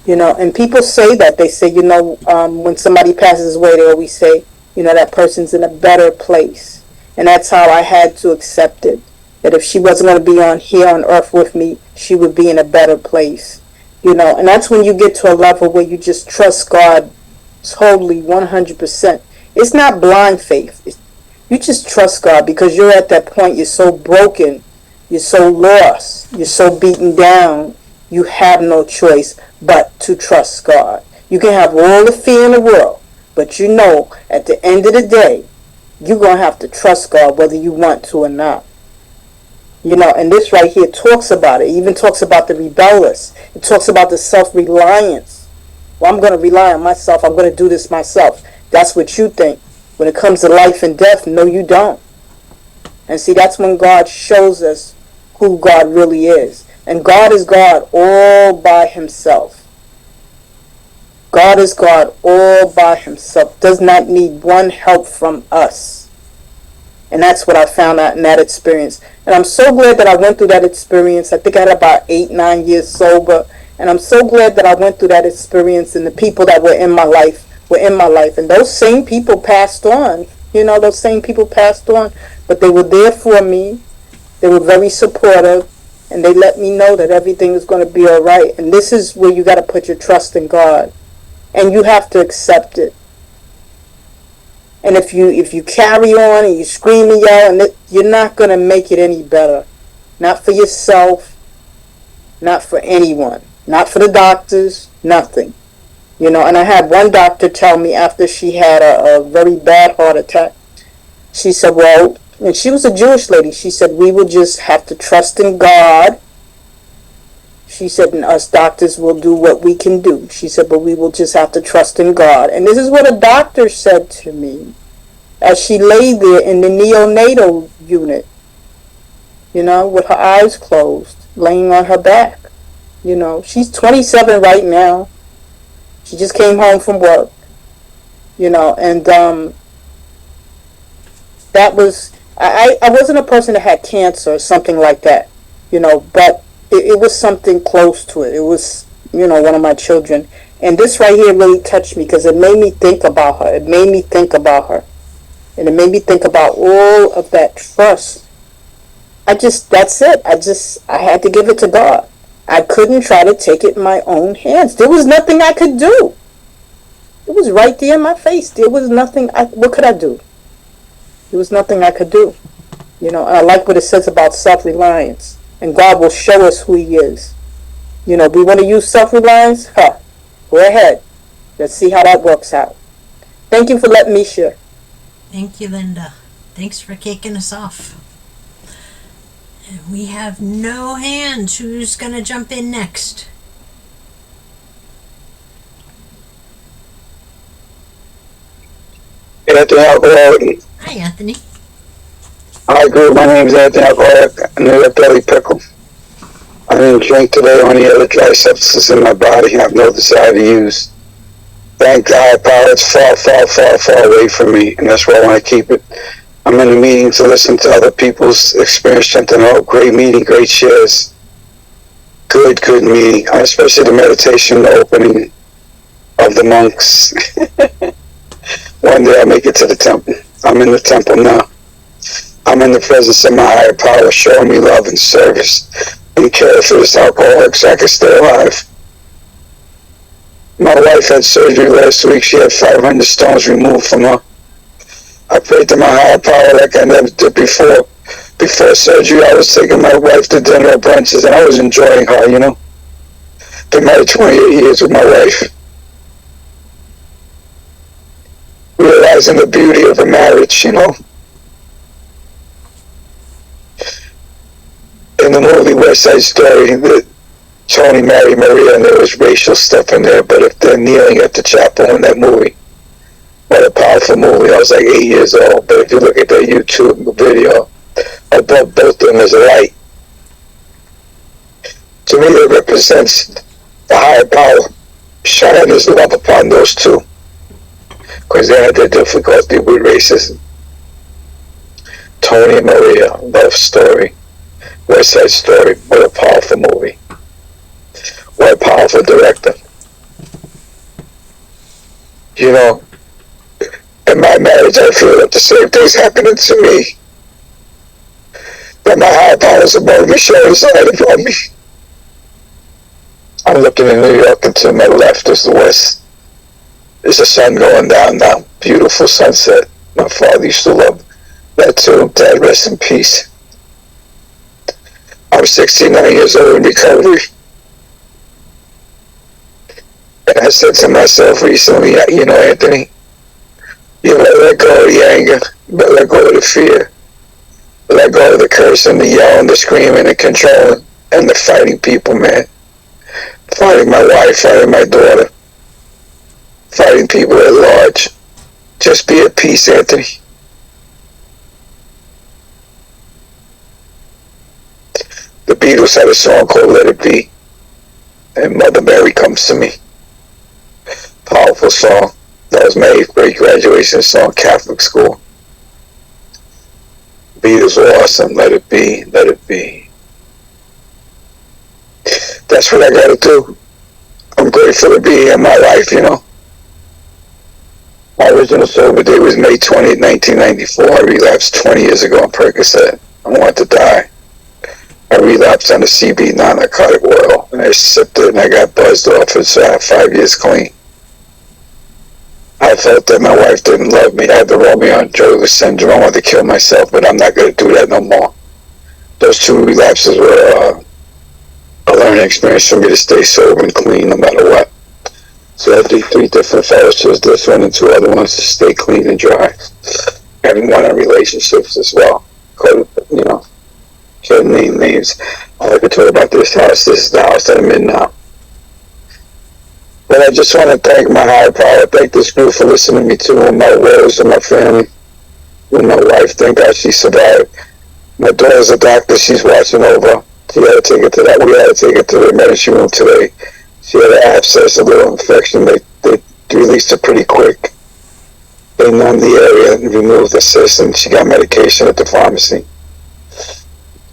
And people say that. They say, when somebody passes away, they always say, that person's in a better place. And that's how I had to accept it. That if she wasn't going to be here on earth with me, she would be in a better place. And that's when you get to a level where you just trust God totally, 100%. It's not blind faith. You just trust God because you're at that point. You're so broken. You're so lost. You're so beaten down. You have no choice but to trust God. You can have all the fear in the world, but at the end of the day, you're going to have to trust God whether you want to or not. And this right here talks about it. It even talks about the rebellious. It talks about the self-reliance. Well, I'm going to rely on myself. I'm going to do this myself. That's what you think. When it comes to life and death, no, you don't. And see, that's when God shows us who God really is. And God is God all by himself. God is God all by himself. Does not need one help from us. And that's what I found out in that experience. And I'm so glad that I went through that experience. I think I had about 8-9 years sober. And I'm so glad that I went through that experience, and the people that were in my life were in my life. And those same people passed on. Those same people passed on. But they were there for me. They were very supportive. And they let me know that everything is going to be all right. And this is where you got to put your trust in God. And you have to accept it. And if you carry on and you scream and yell, you're not going to make it any better. Not for yourself. Not for anyone. Not for the doctors. Nothing. And I had one doctor tell me after she had a very bad heart attack. She said, well, and she was a Jewish lady. She said, we will just have to trust in God. She said, and us doctors will do what we can do. She said, but we will just have to trust in God. And this is what a doctor said to me as she lay there in the neonatal unit, with her eyes closed, laying on her back. She's 27 right now. She just came home from work, and that was, I wasn't a person that had cancer or something like that, but it was something close to it. It was, one of my children. And this right here really touched me because it made me think about her. It made me think about her. And it made me think about all of that trust. That's it. I had to give it to God. I couldn't try to take it in my own hands. There was nothing I could do. It was right there in my face. There was nothing, what could I do? There was nothing I could do. And I like what it says about self-reliance. And God will show us who he is. We want to use self-reliance? Go ahead. Let's see how that works out. Thank you for letting me share. Thank you, Linda. Thanks for kicking us off. And we have no hands. Who's going to jump in next? Anthony Alcoholic. Hi, Anthony. Hi, group. My name is Anthony Alcoholic. I need a belly pickle. I didn't drink today or any other dry substances in my body. I have no desire to use. Thank God, power is far, far, far, far away from me, and that's where I want to keep it. I'm in a meeting to listen to other people's experience, something out. Great meeting, great shares. Good meeting, especially the meditation, the opening of the monks. One day I'll make it to the temple. I'm in the temple now. I'm in the presence of my higher power, showing me love and service and care for this alcoholic so I can stay alive. My wife had surgery last week. She had 500 stones removed from her I prayed to my higher power like I never did before. Before surgery, I was taking my wife to dinner or brunches, and I was enjoying her, you know. Been married 28 years with my wife. Realizing the beauty of a marriage, you know. In the movie West Side Story, Tony married Maria, and there was racial stuff in there, but if they're kneeling at the chapel in that movie, what a powerful movie. I was like 8 years old, but if you look at that YouTube video, above both of them is a light. To me, it represents the higher power shining his love upon those two, because they had their difficulty with racism. Tony and Maria, love story, West Side Story, what a powerful movie. What a powerful director. You know, in my marriage, I feel that the same thing's happening to me. That my higher powers above me showing his light upon me. I'm looking in New York, and to my left is the west. There's the sun going down now. Beautiful sunset. My father used to love that too. Dad, rest in peace. I'm 69 years old in recovery. And I said to myself recently, you know, Anthony, you better let go of the anger, you better let go of the fear, let go of the cursing, the yelling, the screaming, the controlling, and the fighting people, man. Fighting my wife, fighting my daughter, fighting people at large. Just be at peace, Anthony. The Beatles had a song called Let It Be, and Mother Mary Comes to Me. Powerful song. That was my 8th grade graduation song, Catholic school. Beatles were awesome. Let it be, let it be. That's what I gotta do. I'm grateful to be here in my life, you know. My original sober day was May 20th, 1994. I relapsed 20 years ago on Percocet. I wanted to die. I relapsed on the CB non-narcotic oil, and I sipped it and I got buzzed off it, so I had 5 years clean. I felt that my wife didn't love me. I had the Romeo and Juliet syndrome. I wanted to kill myself, but I'm not going to do that no more. Those 2 relapses were a learning experience for me to stay sober and clean no matter what. So I did 3 different fellowships, this one and 2 other ones to stay clean and dry. Having one on relationships as well. You know, can't name names. All I could talk about this house. This is the house that I'm in now. But I just want to thank my higher power. Thank this group for listening to me too, and my widows and my family. And my wife, thank God she survived. My daughter's a doctor. She's watching over. She had to take her to that. We had to take her to the emergency room today. She had an abscess, a little infection. They released her pretty quick. They numbed the area and removed the cyst, and she got medication at the pharmacy.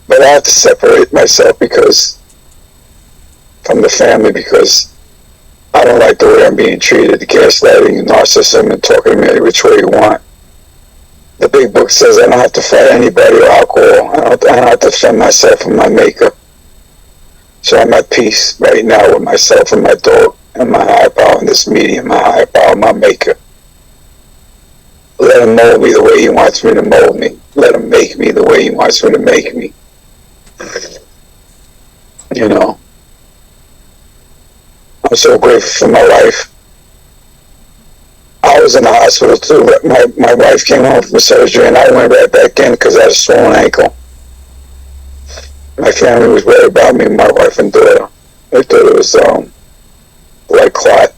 But I have to separate myself from the family because I don't like the way I'm being treated, the gaslighting, narcissism, and talking to me any which way you want. The big book says I don't have to fight anybody or alcohol. I don't have to defend myself and my maker. So I'm at peace right now with myself and my dog and my higher power in this medium, my higher power, my maker. Let him mold me the way he wants me to mold me. Let him make me the way he wants me to make me. You know. I'm so grateful for my life. I was in the hospital too. My wife came home from surgery and I went right back in because I had a swollen ankle. My family was worried about me, my wife and daughter. They thought it was blood clot.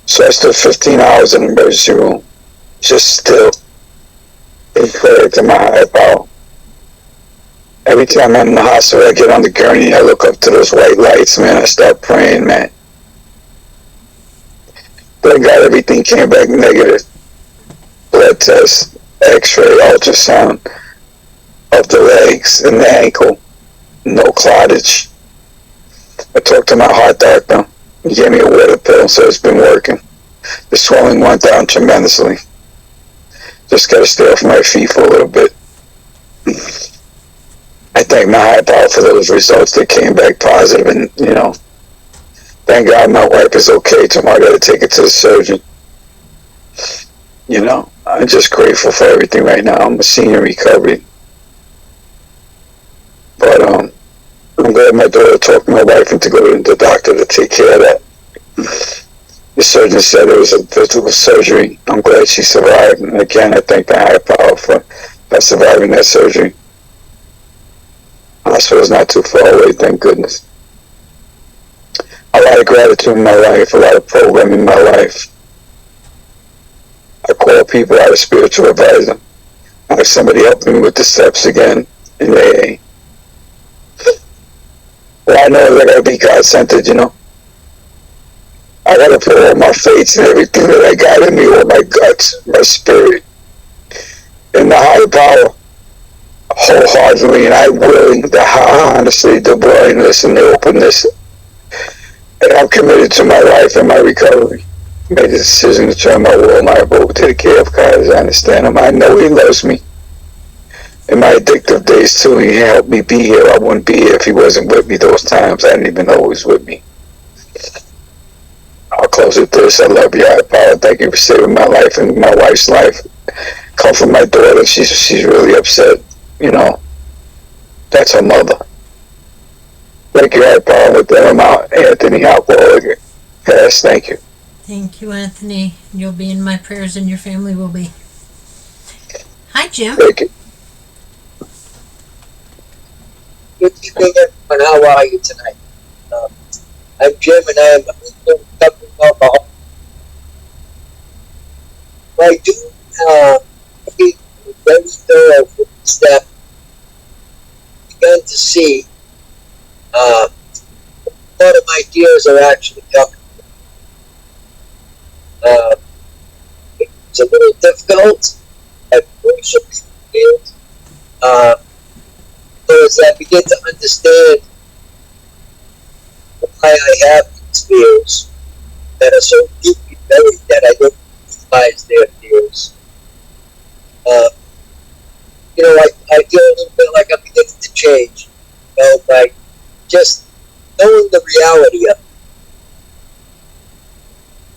So I stood 15 hours in the emergency room, just still in prayer to my higher power. Every time I'm in the hospital, I get on the gurney, I look up to those white lights, man. I start praying, man. Thank God everything came back negative. Blood test, x-ray, ultrasound of the legs and the ankle. No clottage. I talked to my heart doctor. He gave me a water pill, so it's been working. The swelling went down tremendously. Just got to stay off my feet for a little bit. I thank my higher power for those results that came back positive, and you know, thank God my wife is okay. Tomorrow I got to take her to the surgeon. I'm just grateful for everything right now. I'm a senior recovery. But I'm glad my daughter talked my wife into going to the doctor to take care of that. The surgeon said it was a physical surgery. I'm glad she survived. And again, I thank the higher power for surviving that surgery. Hospital's not too far away, thank goodness. A lot of gratitude in my life, a lot of programming in my life. I call people out of spiritual advisor. I have somebody helping me with the steps again in AA. Well, I know that I gotta be God-centered, I gotta put all my faith and everything that I got in me, all my guts, my spirit, in the higher power, wholeheartedly, and I'm willing, honestly, the willingness and the openness. And I'm committed to my life and my recovery. I made a decision to turn my will and my abode to the care of God as I understand Him. I know He loves me. In my addictive days, too, He helped me be here. I wouldn't be here if He wasn't with me those times. I didn't even know He was with me. I'll close with this. I love you, higher power. Thank you for saving my life and my wife's life. Comfort my daughter. She's really upset. That's her mother. Thank you, higher power. With that, I'm out. Anthony, alcoholic. Yes, thank you. Thank you, Anthony. You'll be in my prayers and your family will be. Hi, Jim. Thank you. Good evening, everyone. How are you tonight? I'm Jim, and I am a recovering alcoholic. I do take a very thorough step. Began to see a lot of my ideas are actually coming. It's a little difficult at first, as I begin to understand why I have these fears that are so deeply buried that I don't realize they're fears. I feel a little bit like I'm beginning to change, by just knowing the reality of it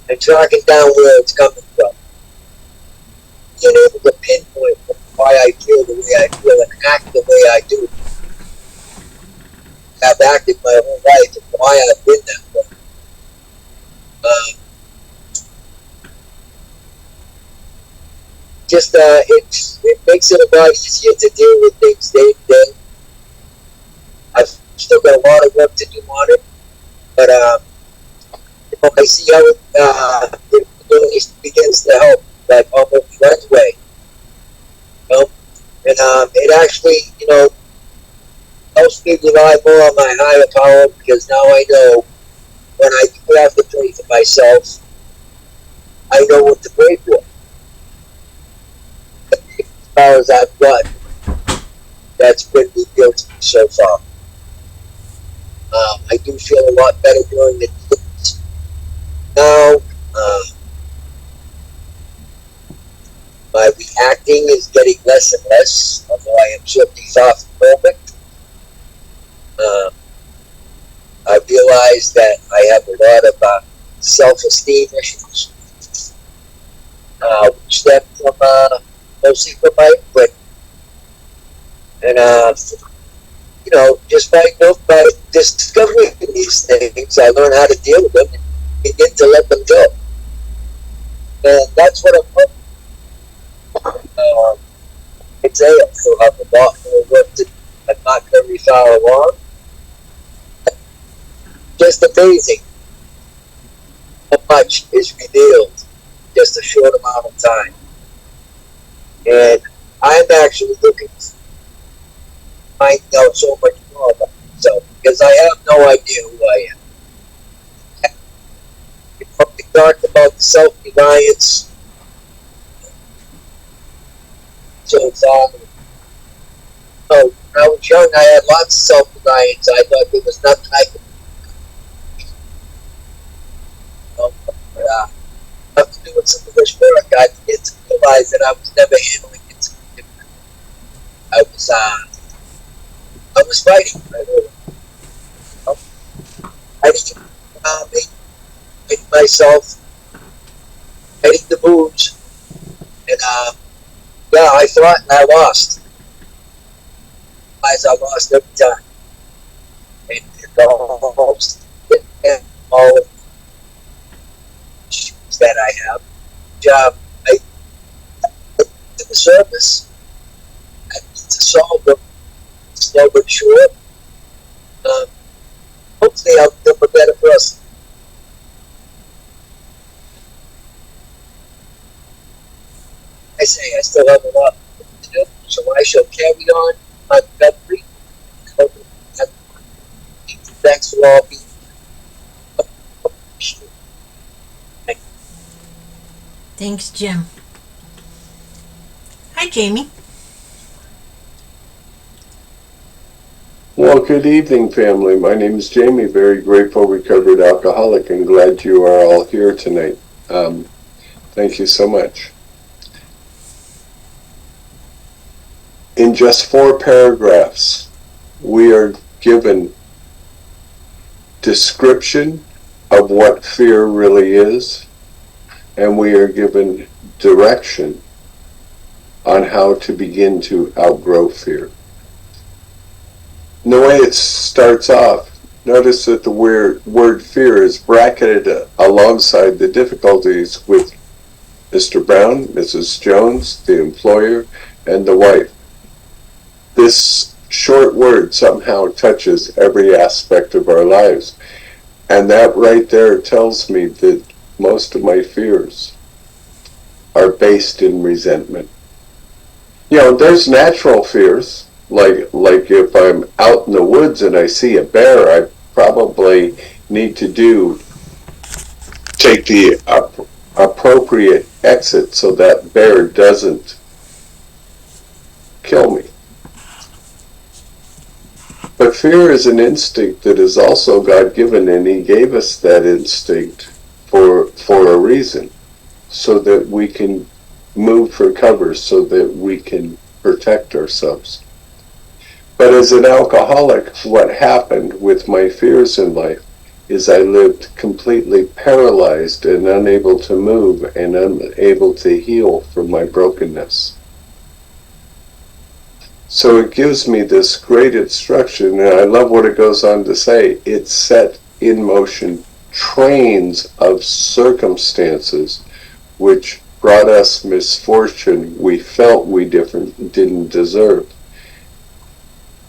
and tracking down where it's coming from. Being able to pinpoint why I feel the way I feel and act the way I do. I've acted my whole life and why I've been that way. It makes it a lot easier to deal with things day to day. I've still got a lot of work to do on it, but I see how it really begins to help, like almost right away. And it actually, helps me rely more on my higher power, because now I know when I do have to pray for myself, I know what to pray for. As far as I've gotten, that's been revealed to me so far. I do feel a lot better during the days. Now, my reacting is getting less and less, although I am certainly far from perfect. I realize that I have a lot of self-esteem issues, which stem from mostly from my upbringing. And just by discovering these things, I learn how to deal with them and begin to let them go. And that's what I'm hoping. I'd say I still have a lot more work to do. I'm not very far along. Just amazing how much is revealed in just a short amount of time. And I'm actually looking to find out so much more about myself, because I have no idea who I am. We talked about the self-reliance so far. When I was young, I had lots of self-reliance. I thought there was nothing I could have to do with some of this work. I began to realize that I was never handling it. I was fighting. Fighting myself, fighting the booze, And yeah, I thought and I lost. I lost every time. And all of the issues that I have. Job, I to the service. I need to solve them slow but sure. Hopefully I'll become a better person. I say I still have a lot to do, so I shall carry on recovery. Thanks for all being. Thanks, Jim. Hi, Jamie. Well, good evening, family. My name is Jamie, very grateful recovered alcoholic, and glad you are all here tonight. Thank you so much. In just 4 paragraphs, we are given description of what fear really is, and we are given direction on how to begin to outgrow fear. And the way it starts off, notice that the word fear is bracketed alongside the difficulties with Mr. Brown, Mrs. Jones, the employer, and the wife. This short word somehow touches every aspect of our lives. And that right there tells me that most of my fears are based in resentment. You know, there's natural fears, like if I'm out in the woods and I see a bear, I probably need to take the appropriate exit so that bear doesn't kill me. But fear is an instinct that is also God-given, and He gave us that instinct for a reason, so that we can move for cover, so that we can protect ourselves. But as an alcoholic, what happened with my fears in life is I lived completely paralyzed and unable to move and unable to heal from my brokenness. So it gives me this great instruction, and I love what it goes on to say. It set in motion trains of circumstances which brought us misfortune we felt we didn't deserve.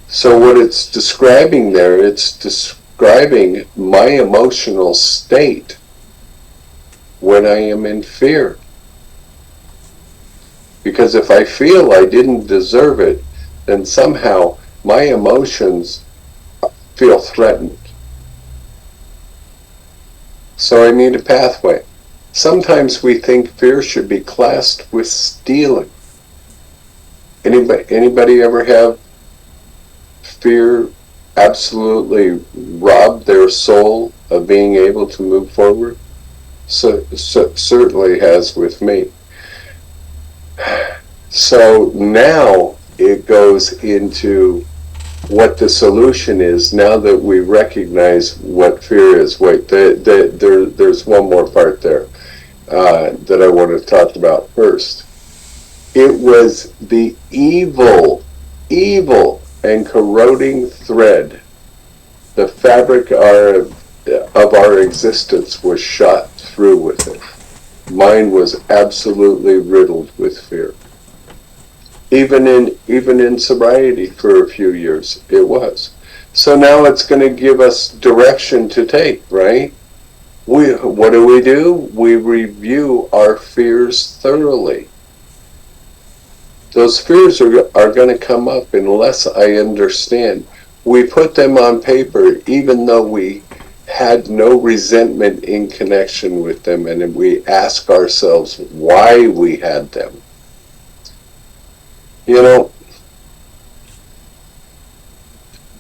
So what it's describing there, it's describing my emotional state when I am in fear. Because if I feel I didn't deserve it, then somehow my emotions feel threatened. So I need a pathway. Sometimes we think fear should be classed with stealing. Anybody ever have fear absolutely rob their soul of being able to move forward? So certainly has with me. So now it goes into what the solution is now that we recognize what fear is. Wait, there's one more part there that I want to talk about first. It was the evil and corroding thread. The fabric of our existence was shot through with it. Mine was absolutely riddled with fear. Even in sobriety for a few years, it was. So now it's going to give us direction to take, right? What do? We review our fears thoroughly. Those fears are going to come up unless I understand. We put them on paper even though we had no resentment in connection with them, and we ask ourselves why we had them. You know,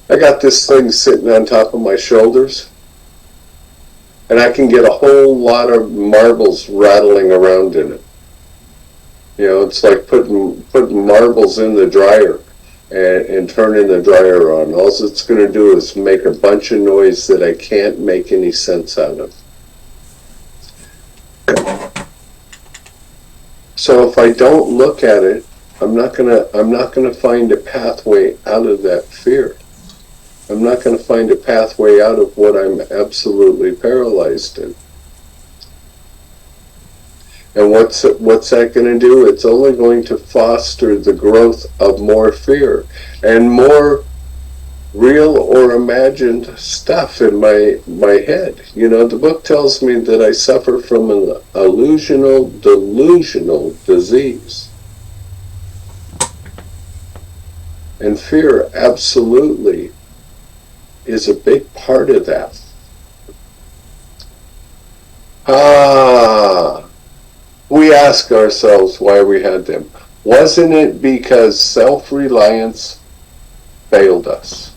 I got this thing sitting on top of my shoulders, and I can get a whole lot of marbles rattling around in it. You know, it's like putting marbles in the dryer and turning the dryer on. All it's going to do is make a bunch of noise that I can't make any sense out of. So if I don't look at it, I'm not gonna find a pathway out of that fear. I'm not gonna find a pathway out of what I'm absolutely paralyzed in. And what's that going to do? It's only going to foster the growth of more fear and more real or imagined stuff in my head. You know, the book tells me that I suffer from an delusional disease. And fear absolutely is a big part of that. We ask ourselves why we had them. Wasn't it because self-reliance failed us?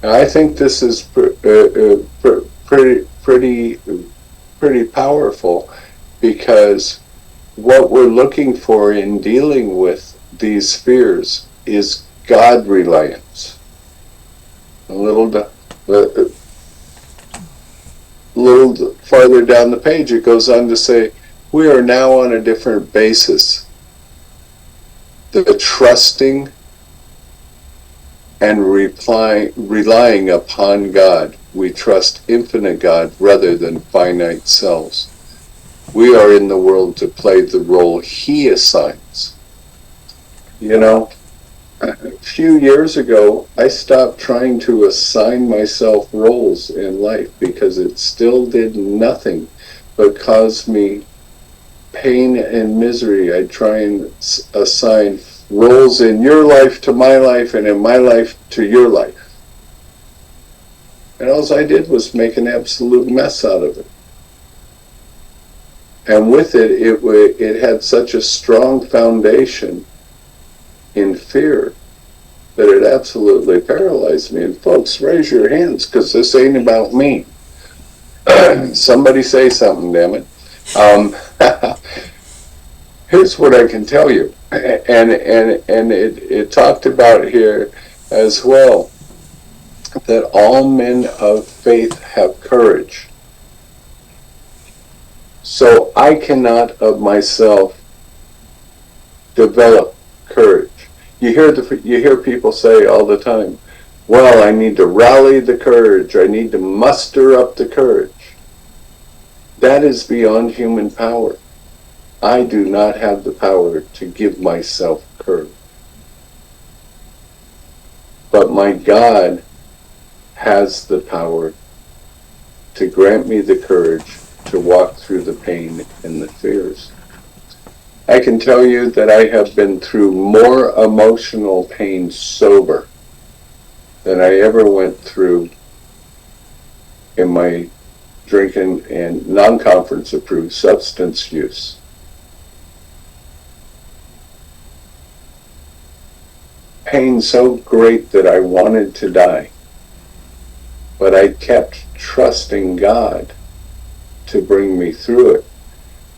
And I think this is pretty powerful, because what we're looking for in dealing with these fears is God reliance. A little farther down the page, it goes on to say, we are now on a different basis. The trusting and relying upon God. We trust infinite God rather than finite selves. We are in the world to play the role He assigns. You know, a few years ago, I stopped trying to assign myself roles in life because it still did nothing but cause me pain and misery. I'd try and assign roles in your life to my life and in my life to your life. And all I did was make an absolute mess out of it. And with it, it had such a strong foundation in fear that it absolutely paralyzed me. And folks, raise your hands, because this ain't about me. Somebody say something, damn it. Here's what I can tell you, and it talked about here as well, that all men of faith have courage. So I cannot of myself develop courage. You hear people say all the time, well, I need to rally the courage, I need to muster up the courage. That is beyond human power. I do not have the power to give myself courage. But my God has the power to grant me the courage to walk through the pain and the fears. I can tell you that I have been through more emotional pain sober than I ever went through in my drinking and non-conference approved substance use. Pain so great that I wanted to die, but I kept trusting God to bring me through it.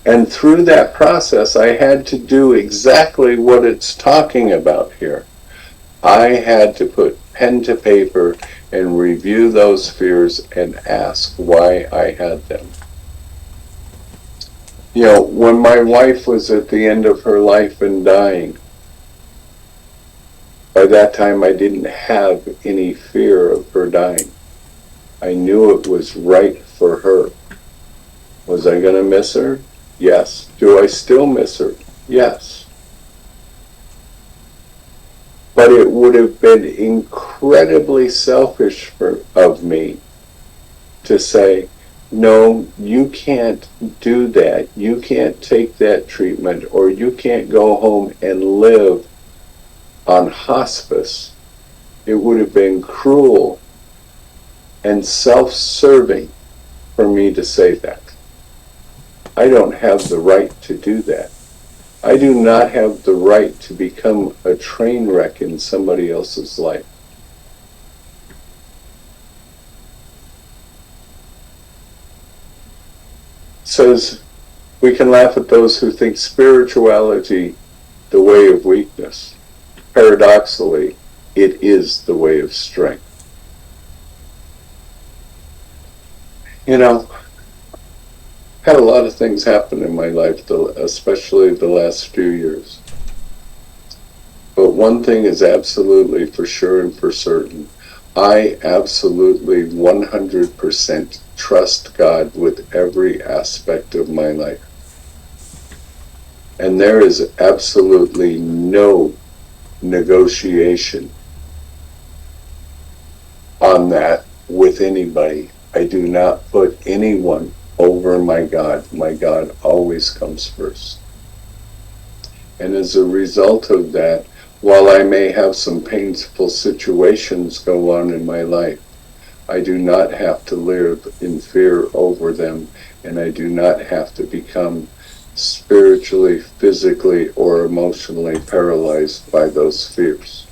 And through that process, I had to do exactly what it's talking about here. I had to put pen to paper and review those fears and ask why I had them. You know, when my wife was at the end of her life and dying, by that time I didn't have any fear of her dying. I knew it was right for her. Was I going to miss her? Yes. Do I still miss her? Yes. But it would have been incredibly selfish of me to say, no, you can't do that. You can't take that treatment, or you can't go home and live on hospice. It would have been cruel and self-serving for me to say that. I don't have the right to do that. I do not have the right to become a train wreck in somebody else's life. It says, we can laugh at those who think spirituality the way of weakness. Paradoxically, it is the way of strength. You know, had a lot of things happen in my life, especially the last few years. But one thing is absolutely for sure and for certain. I absolutely 100% trust God with every aspect of my life. And there is absolutely no negotiation on that with anybody. I do not put anyone over my God. My God always comes first. And as a result of that, while I may have some painful situations go on in my life, I do not have to live in fear over them, and I do not have to become spiritually, physically, or emotionally paralyzed by those fears.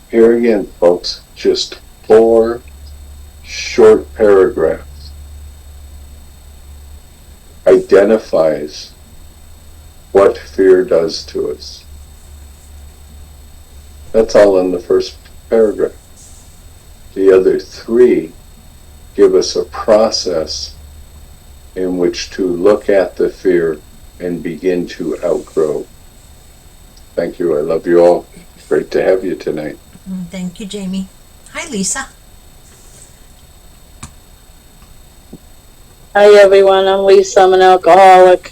Here again, folks, just 4 short paragraphs identifies what fear does to us. That's all in the first paragraph. The other 3 give us a process in which to look at the fear and begin to outgrow. Thank you. I love you all. Great to have you tonight. Thank you, Jamie. Hi, Lisa. Hi everyone, I'm Lisa, I'm an alcoholic.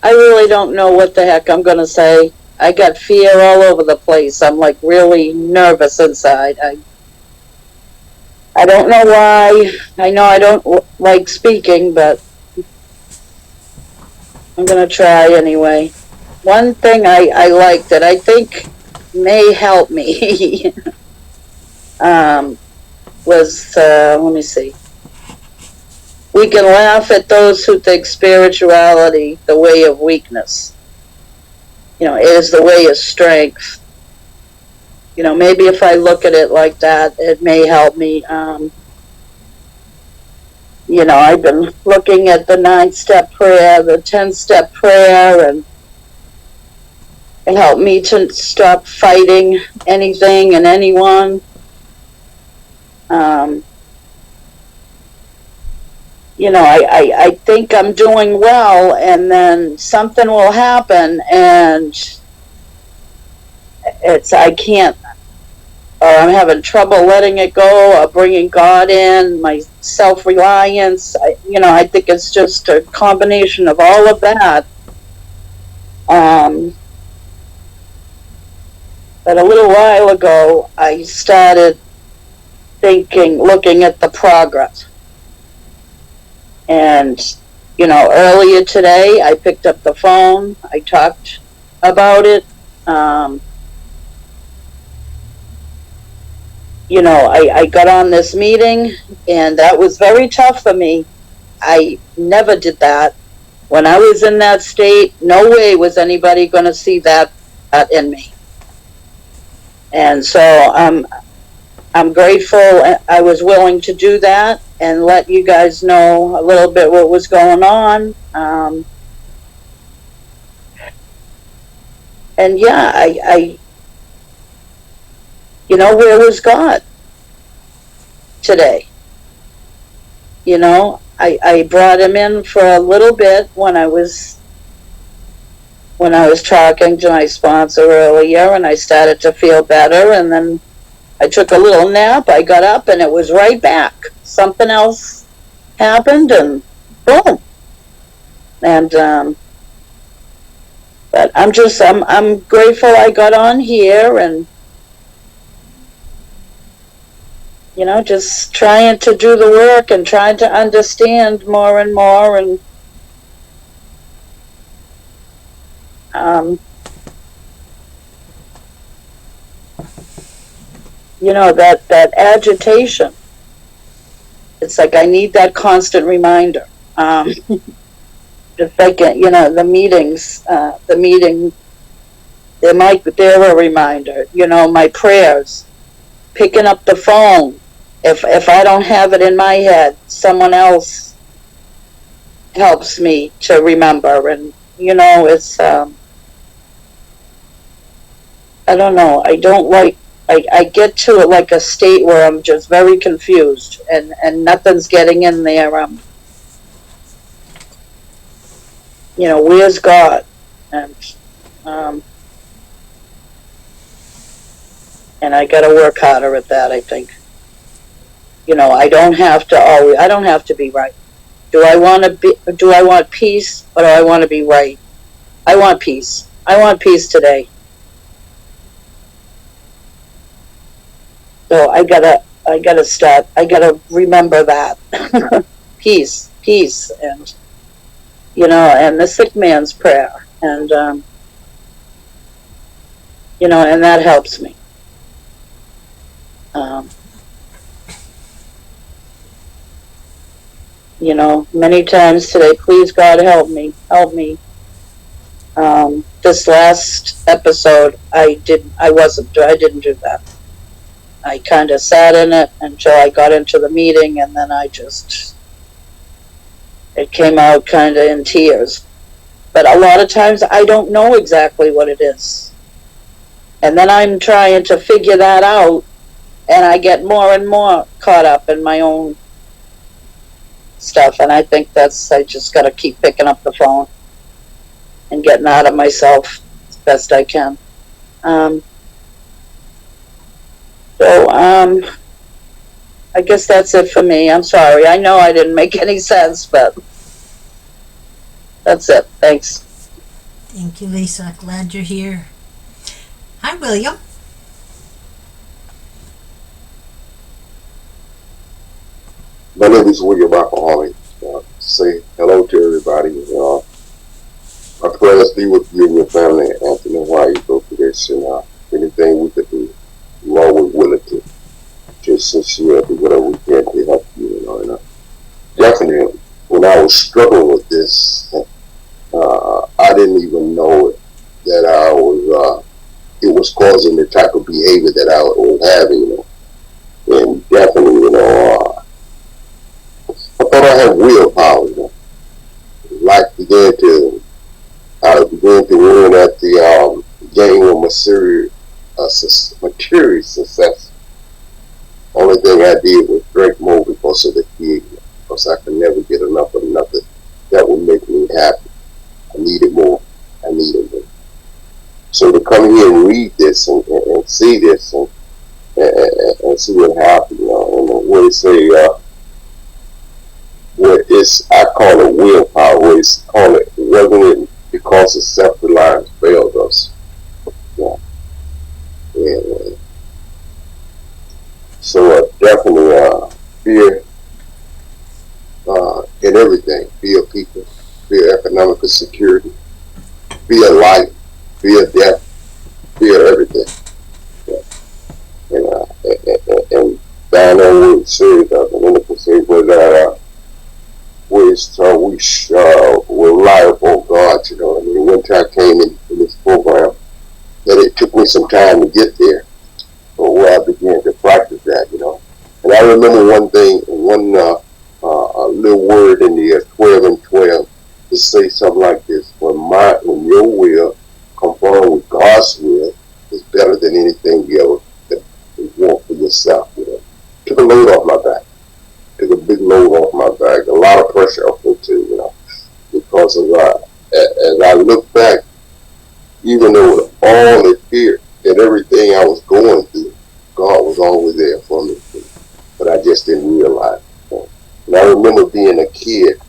I really don't know what the heck I'm gonna say. I got fear all over the place. I'm like really nervous inside. I don't know why. I know I don't like speaking, but I'm gonna try anyway. One thing I like that I think may help me was, let me see. We can laugh at those who think spirituality, the way of weakness, is the way of strength. Maybe if I look at it like that, it may help me. I've been looking at the 9-step prayer, the 10-step prayer, and it helped me to stop fighting anything and anyone. I think I'm doing well, and then something will happen, and I can't, or I'm having trouble letting it go, or bringing God in, my self-reliance. I think it's just a combination of all of that. But a little while ago, I started looking at the progress. And, earlier today, I picked up the phone, I talked about it. I got on this meeting, and that was very tough for me. I never did that. When I was in that state, no way was anybody going to see that in me. And so I'm grateful I was willing to do that and let you guys know a little bit what was going on. And yeah, where was God today? I brought him in for a little bit when I was talking to my sponsor earlier, and I started to feel better, and then I took a little nap, I got up, and it was right back. Something else happened, and boom. And, but I'm grateful I got on here, and, just trying to do the work and trying to understand more and more, and, that agitation. It's like I need that constant reminder. Just like, the meetings, they're a reminder. My prayers, picking up the phone. If I don't have it in my head, someone else helps me to remember. And, it's, I don't know. I don't like, I get to like a state where I'm just very confused, and nothing's getting in there. where's God? And and I got to work harder at that, I think. I don't have to be right. Do I want peace, or do I want to be right? I want peace. I want peace today. So I gotta remember that. Peace, and and the sick man's prayer, and and that helps me. Many times today, please God help me. This last episode, I didn't do that. I kind of sat in it until I got into the meeting, and then it came out kind of in tears. But a lot of times I don't know exactly what it is. And then I'm trying to figure that out, and I get more and more caught up in my own stuff. And I think I just got to keep picking up the phone and getting out of myself as best I can. I guess that's it for me. I'm sorry. I know I didn't make any sense, but that's it. Thanks. Thank you, Lisa. Glad you're here. Hi, William. My name is William Alcoholic. Say hello to everybody. My prayers be with you and your family, Anthony, while you go through this, and anything we could do, we're always willing to just sincere do whatever we can to help you. And definitely, when I was struggling with this, I didn't even know that it was causing the type of behavior that I was having. And definitely, I thought I had willpower. Life I began to learn at the game of material success. Only thing I did was drink more because of the kid, because I could never get enough of nothing that would make me happy. I needed more. So to come here and read this and see this and see what happened, and what it say, I call it willpower. What it's call it, wasn't it because of self-reliance failed us? Yeah. And so definitely fear in everything. Fear of people, fear of economic security, fear of life, fear of death, fear of everything. Yeah. And down on what it says, the wonderful say was that we rely upon God, one time I came in this program, that it took me some time to get there, but where I began to practice that, And I remember one little word in the 12 and 12 to say something like this: when your will conform with God's will is better than anything you ever could want for yourself. Took a load off my back. Took a big load off my back. A lot of pressure off me too, because of as I look back, even though all the fear and everything I was going through, God was always there for me. But I just didn't realize it. And I remember being a kid,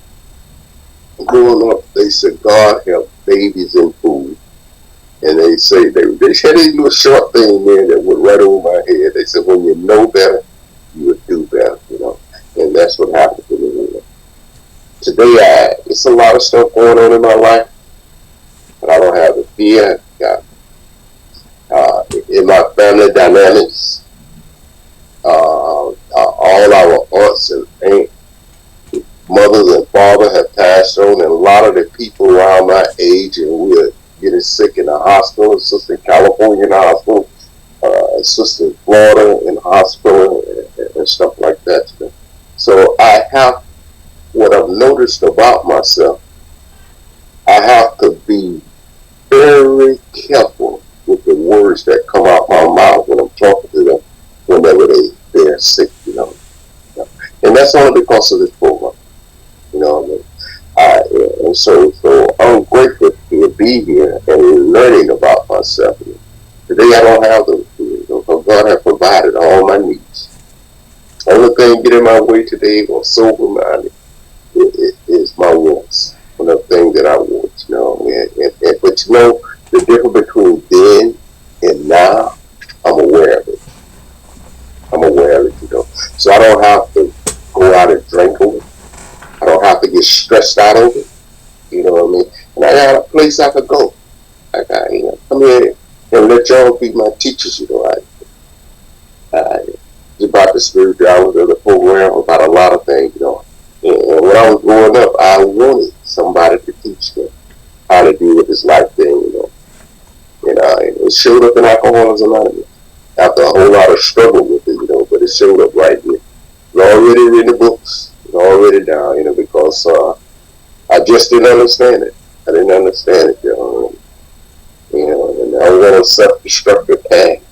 growing up, they said God help babies in food. And they say, they had these little short thing there that went right over my head. They said, when you know better, you would do better, And that's what happened to me. Today, it's a lot of stuff going on in my life, but I don't have the fear. In my family dynamics, all our aunts and aunts, mothers and fathers have passed on, and a lot of the people around my age, and we're getting sick in the hospital. Sister in California in the hospital, sister in Florida in the hospital, and stuff like that. So I have, what I've noticed about myself, I have to be very careful with the words that come out my mouth when I'm talking to them whenever they're sick, And that's only because of this program, and so I'm be here and learning about myself. Today I don't have those things. God has provided all my needs. The only thing get in my way today or sober minded is my wants. One of the things that I want, you know. But you know, the difference between then and now, I'm aware of it. I'm aware of it, you know. So I don't have to go out and drink over it. I don't have to get stressed out over it. You know what I mean? And I got a place I could go. I got, you know, come here and let y'all be my teachers, you know. It's about the spirituality of the program, about a lot of things, you know. And when I was growing up, I wanted somebody to teach me how to deal with this life thing, you know. And it showed up in Alcoholics Anonymous after a whole lot of struggle with it, you know, but it showed up right here. It's already in the books. It's already down, you know, because I just didn't understand it. I didn't understand it, you know. And I was on a self-destructive path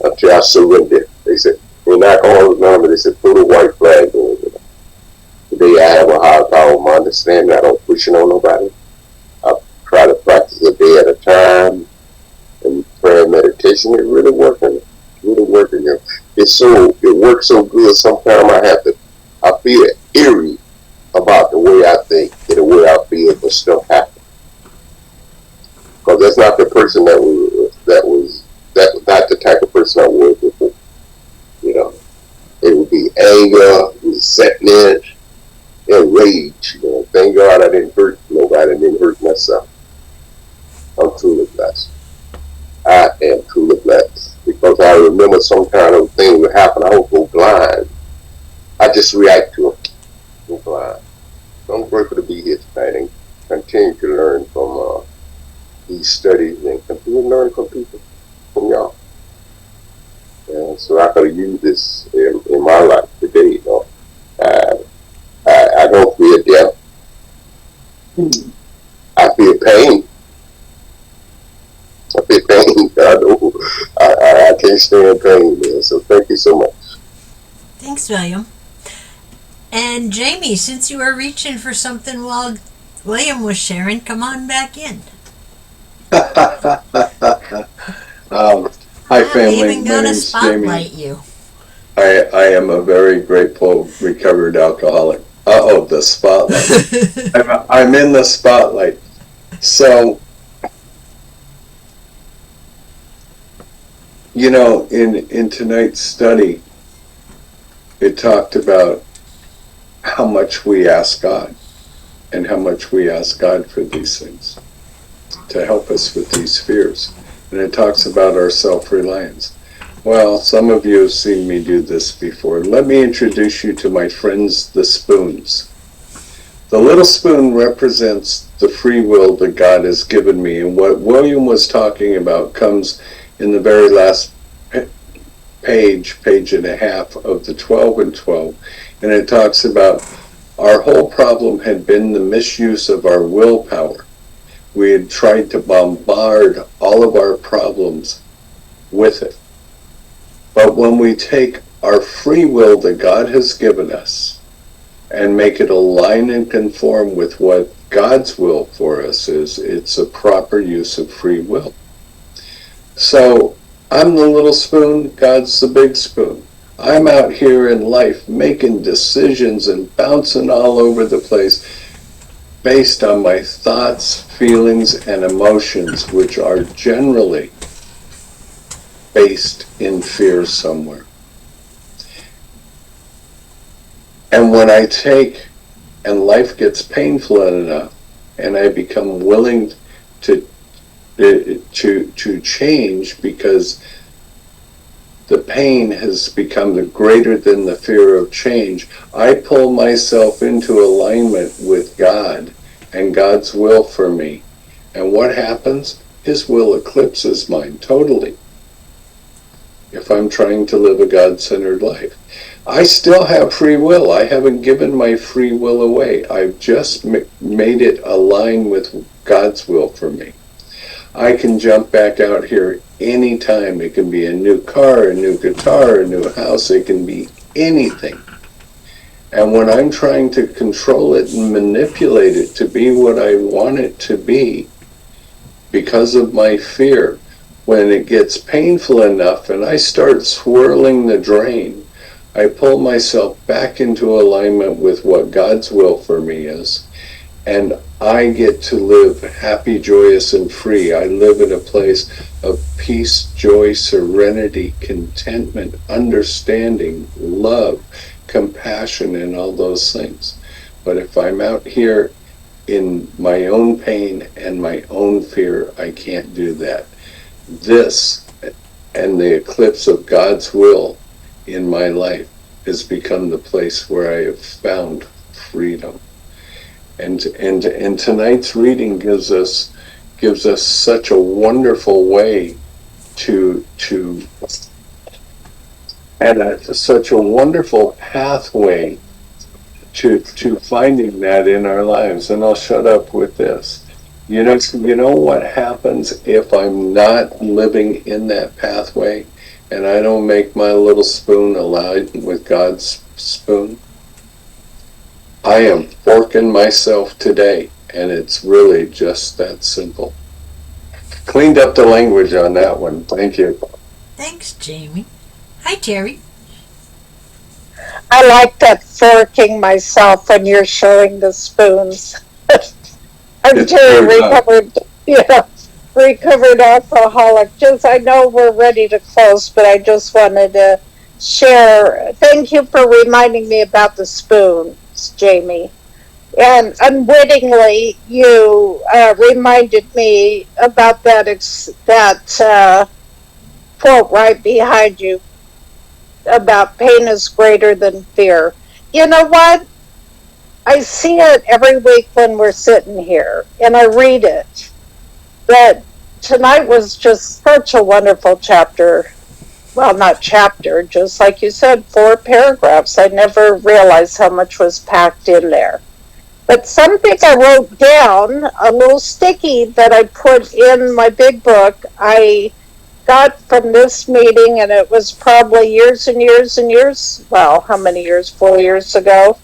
until I surrendered. They said, in Alcoholics Anonymous, they said, put a white flag on it. Today I have a higher power of my understanding. I don't push it on nobody. I try to practice a day at a time. And prayer and meditation, it really working. Really working. You know. It works so good. Sometimes I feel eerie about the way I think and the way I feel when stuff happens. Because that's not the person that was not the type of person I was before. You know, it would be anger, resentment, and rage. You know, thank God I didn't hurt nobody. I didn't hurt myself. I'm truly blessed. I am truly blessed because I remember some kind of thing would happen. I would go blind. I just react to it. Go blind. So I'm grateful to be here tonight and continue to learn from these studies and continue to learn from people, from y'all. And so I could use this in my life today. You know, I don't fear death. I fear pain. I feel pain. I can't stand pain, man. So thank you so much. Thanks, William. And Jamie, since you were reaching for something while William was sharing, come on back in. Hi, family. Even My gonna name's spotlight Jamie. you. I am a very grateful recovered alcoholic. The spotlight. I'm in the spotlight. So, you know, in tonight's study, it talked about how much we ask God and how much we ask God for these things to help us with these fears. And it talks about our self-reliance. Well, some of you have seen me do this before. Let me introduce you to my friends, the spoons. The little spoon represents the free will that God has given me. And what William was talking about comes in the very last page and a half of the 12 and 12. And it talks about our whole problem had been the misuse of our willpower. We had tried to bombard all of our problems with it. But when we take our free will that God has given us and make it align and conform with what God's will for us is, it's a proper use of free will. So I'm the little spoon, God's the big spoon. I'm out here in life making decisions and bouncing all over the place based on my thoughts, feelings, and emotions, which are generally based in fear somewhere. And when I take, and life gets painful enough, and I become willing to change because the pain has become greater than the fear of change, I pull myself into alignment with God and God's will for me. And what happens? His will eclipses mine totally. If I'm trying to live a God-centered life, I still have free will. I haven't given my free will away. I've just made it align with God's will for me. I can jump back out here anytime. It can be a new car, a new guitar, a new house. It can be anything. And when I'm trying to control it and manipulate it to be what I want it to be, because of my fear. When it gets painful enough and I start swirling the drain, I pull myself back into alignment with what God's will for me is, and I get to live happy, joyous, and free. I live in a place of peace, joy, serenity, contentment, understanding, love, compassion, and all those things. But if I'm out here in my own pain and my own fear, I can't do that. This and the eclipse of God's will in my life has become the place where I have found freedom. And tonight's reading gives us such a wonderful way such a wonderful pathway to finding that in our lives. And I'll shut up with this. You know what happens if I'm not living in that pathway and I don't make my little spoon align with God's spoon? I am forking myself today, and it's really just that simple. Cleaned up the language on that one. Thank you. Thanks, Jamie. Hi, Terry. I like that forking myself when you're showing the spoons. I'm Terry, recovered alcoholic. I know we're ready to close, but I just wanted to share. Thank you for reminding me about the spoons, Jamie. And unwittingly, you reminded me about that quote right behind you about pain is greater than fear. You know what? I see it every week when we're sitting here, and I read it. That tonight was just such a wonderful chapter. Well, not chapter, just like you said, 4 paragraphs. I never realized how much was packed in there. But something I wrote down, a little sticky that I put in my big book, I got from this meeting, and it was probably years and years and years, well, how many years? 4 years ago.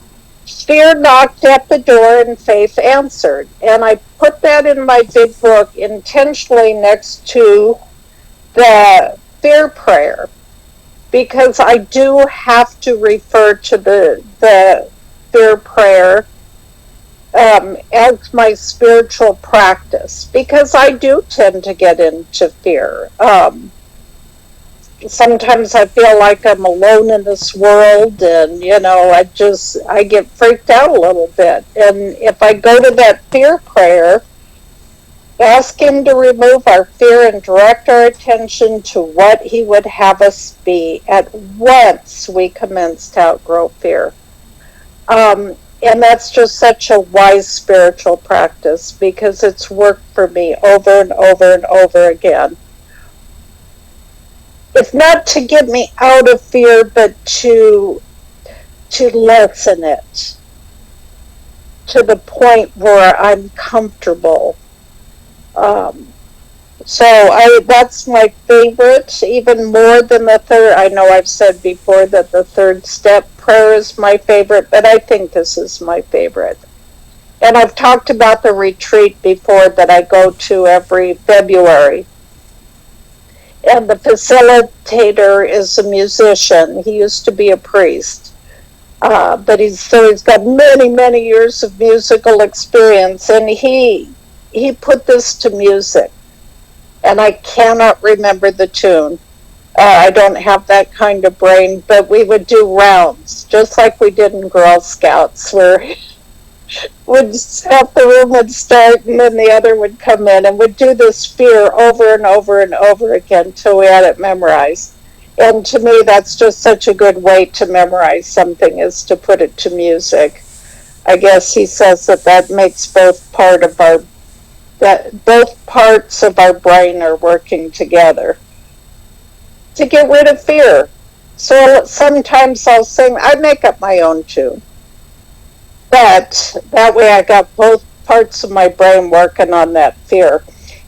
Fear knocked at the door and faith answered. And I put that in my big book intentionally next to the fear prayer, because I do have to refer to the fear prayer as my spiritual practice, because I do tend to get into fear. Sometimes I feel like I'm alone in this world, and I get freaked out a little bit. And if I go to that fear prayer, ask him to remove our fear and direct our attention to what he would have us be at once we commence to outgrow fear. And that's just such a wise spiritual practice, because it's worked for me over and over and over again. It's not to get me out of fear, but to lessen it to the point where I'm comfortable. That's my favorite, even more than the third. I know I've said before that the third step prayer is my favorite, but I think this is my favorite. And I've talked about the retreat before that I go to every February. And the facilitator is a musician. He used to be a priest. But he's got many, many years of musical experience. And he put this to music. And I cannot remember the tune. I don't have that kind of brain, but we would do rounds, just like we did in Girl Scouts, where half the room would start and then the other would come in, and would do this fear over and over and over again until we had it memorized. And to me, that's just such a good way to memorize something, is to put it to music. I guess he says that makes both parts of our brain are working together to get rid of fear. So sometimes I'll sing, I make up my own tune. But that way I got both parts of my brain working on that fear.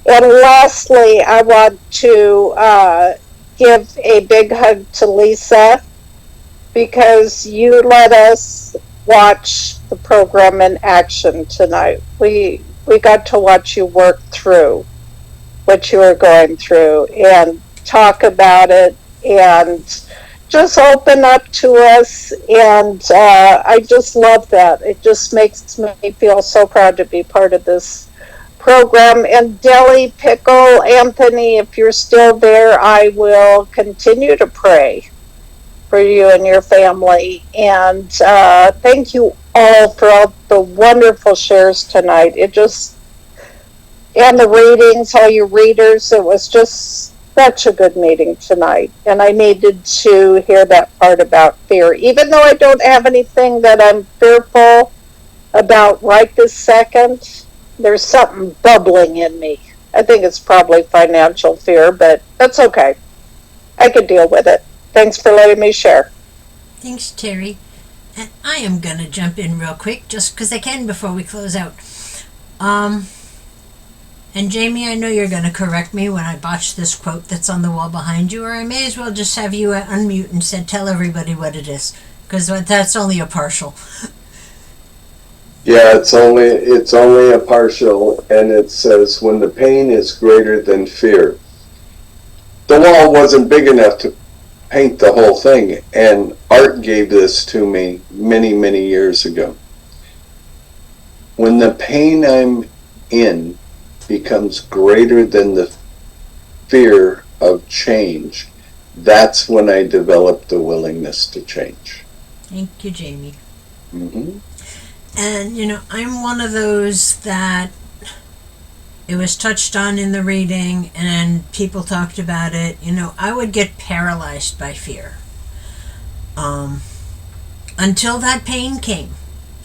And lastly, I want to give a big hug to Lisa, because you let us watch the program in action tonight. We got to watch you work through what you were going through and talk about it and just open up to us. And I just love that. It just makes me feel so proud to be part of this program. And Deli Pickle, Anthony, if you're still there, I will continue to pray for you and your family. And thank you all for all the wonderful shares tonight. It just, and the readings, all your readers, it was just such a good meeting tonight. And I needed to hear that part about fear. Even though I don't have anything that I'm fearful about right this second, there's something bubbling in me. I think it's probably financial fear, but that's okay. I can deal with it. Thanks for letting me share. Thanks, Terry. And I am going to jump in real quick, just because I can before we close out. And Jamie, I know you're going to correct me when I botch this quote that's on the wall behind you, or I may as well just have you unmute and tell everybody what it is, because that's only a partial. Yeah, it's only a partial, and it says, when the pain is greater than fear. The wall wasn't big enough to paint the whole thing, and Art gave this to me many, many years ago. When the pain I'm in becomes greater than the fear of change, that's when I develop the willingness to change. Thank you, Jamie. Mm-hmm. And, I'm one of those that it was touched on in the reading and people talked about it. I would get paralyzed by fear. Until that pain came.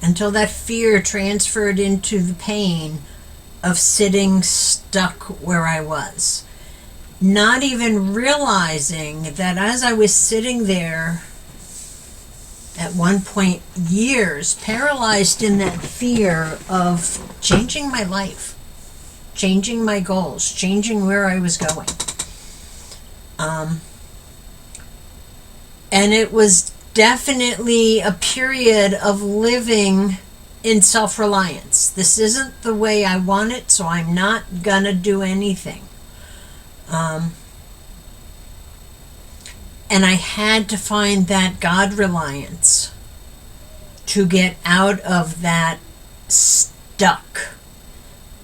Until that fear transferred into the pain of sitting stuck where I was. Not even realizing that as I was sitting there, at one point, years, paralyzed in that fear of changing my life, changing my goals, changing where I was going. And it was definitely a period of living in self-reliance. This isn't the way I want it, so I'm not gonna do anything. And I had to find that God reliance to get out of that stuck.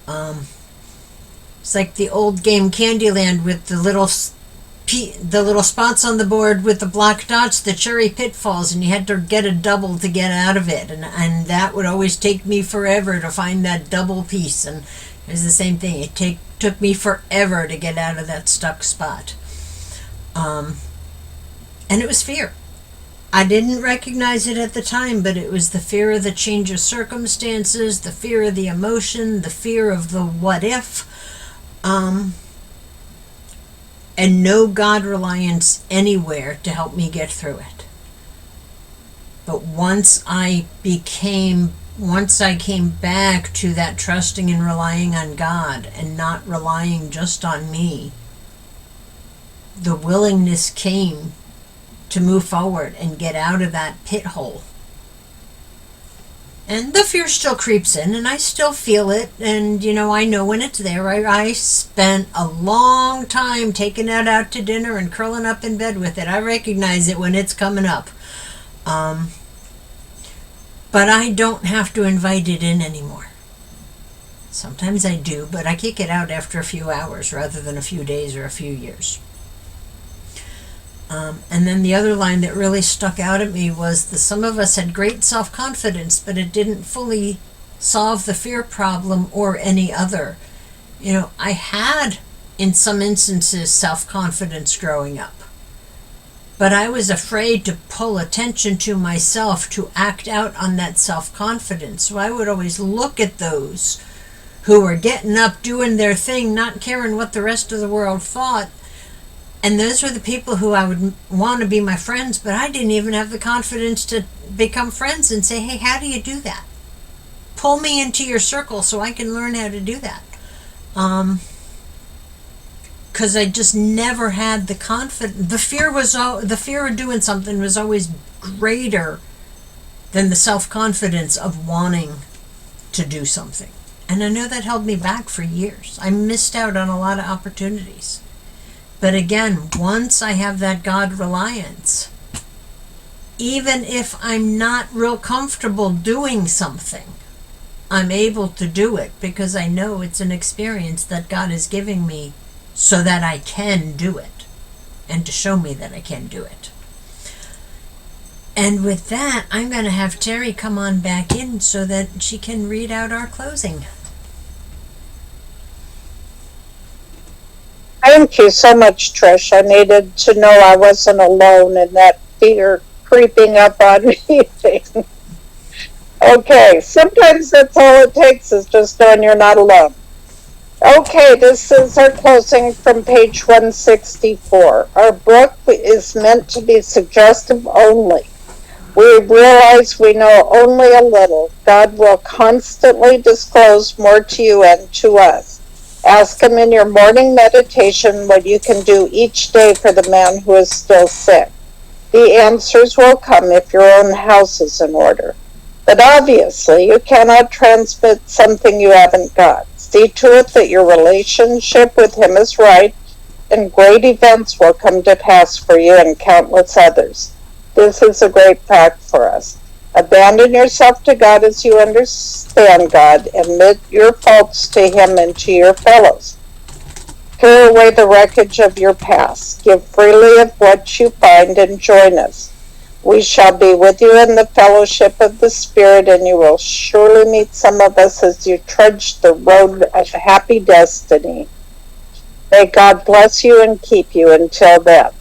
It's like the old game Candyland with the little spots on the board with the black dots, the cherry pitfalls, and you had to get a double to get out of it. And that would always take me forever to find that double piece. And it was the same thing. It took me forever to get out of that stuck spot. And it was fear. I didn't recognize it at the time, but it was the fear of the change of circumstances, the fear of the emotion, the fear of the what if, and no God reliance anywhere to help me get through it. But once I came back to that trusting and relying on God and not relying just on me, the willingness came to move forward and get out of that pit hole. And the fear still creeps in, and I still feel it, and I know when it's there. I spent a long time taking it out to dinner and curling up in bed with it. I recognize it when it's coming up. But I don't have to invite it in anymore. Sometimes I do, but I kick it out after a few hours rather than a few days or a few years. And then the other line that really stuck out at me was that some of us had great self-confidence, but it didn't fully solve the fear problem or any other. I had, in some instances, self-confidence growing up. But I was afraid to pull attention to myself to act out on that self-confidence. So I would always look at those who were getting up, doing their thing, not caring what the rest of the world thought. And those were the people who I would want to be my friends, but I didn't even have the confidence to become friends and say, hey, how do you do that? Pull me into your circle so I can learn how to do that. Because I just never had the confidence. The fear of doing something was always greater than the self-confidence of wanting to do something. And I know that held me back for years. I missed out on a lot of opportunities. But again, once I have that God reliance, even if I'm not real comfortable doing something, I'm able to do it because I know it's an experience that God is giving me so that I can do it and to show me that I can do it. And with that, I'm going to have Terry come on back in so that she can read out our closing. Thank you so much, Trish. I needed to know I wasn't alone in that fear creeping up on me. Okay, sometimes that's all it takes is just knowing you're not alone. Okay, this is our closing from page 164. Our book is meant to be suggestive only. We realize we know only a little. God will constantly disclose more to you and to us. Ask Him in your morning meditation what you can do each day for the man who is still sick. The answers will come if your own house is in order. But obviously, you cannot transmit something you haven't got. See to it that your relationship with Him is right, and great events will come to pass for you and countless others. This is a great fact for us. Abandon yourself to God as you understand God. Admit your faults to Him and to your fellows. Clear away the wreckage of your past. Give freely of what you find and join us. We shall be with you in the fellowship of the Spirit, and you will surely meet some of us as you trudge the road of happy destiny. May God bless you and keep you until then.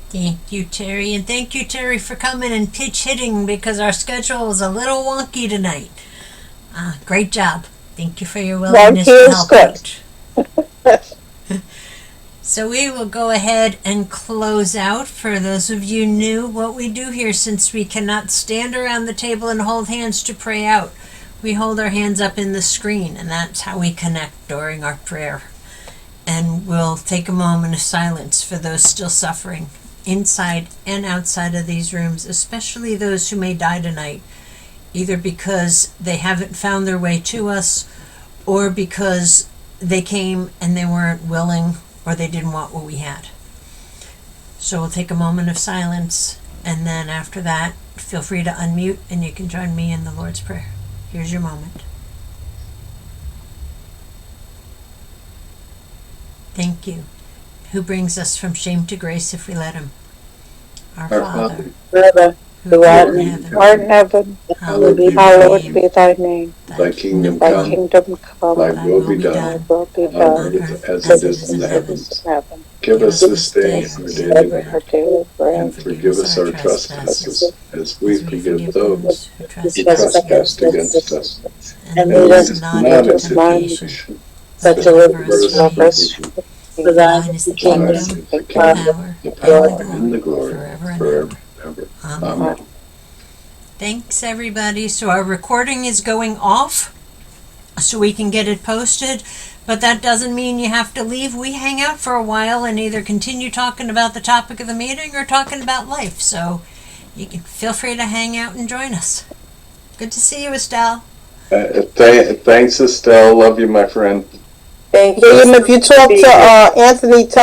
Thank you, Terry, and thank you, Terry, for coming and pitch hitting because our schedule is a little wonky tonight. Great job. Thank you for your willingness to help out. So we will go ahead and close out. For those of you new, what we do here, since we cannot stand around the table and hold hands to pray out, we hold our hands up in the screen, and that's how we connect during our prayer. And we'll take a moment of silence for those still suffering, inside and outside of these rooms, especially those who may die tonight, either because they haven't found their way to us or because they came and they weren't willing or they didn't want what we had. So we'll take a moment of silence, and then after that, feel free to unmute and you can join me in the Lord's Prayer. Here's your moment. Thank you. Who brings us from shame to grace if we let Him? Our Father, who art in heaven, hallowed be thy name. Thy kingdom Thy come, kingdom come, thy will be done, will be on done earth as it is in the heavens. Give us this day our daily bread, and forgive us our trespasses, as we forgive those who trespass against us. And lead us not into temptation, but deliver us from evil. For thine is the kingdom, the power, and the glory, forever and ever. Amen. Thanks, everybody. So our recording is going off so we can get it posted, but that doesn't mean you have to leave. We hang out for a while and either continue talking about the topic of the meeting or talking about life. So you can feel free to hang out and join us. Good to see you, Estelle. Thanks, Estelle. Love you, my friend. Thank you. If you talk to Anthony,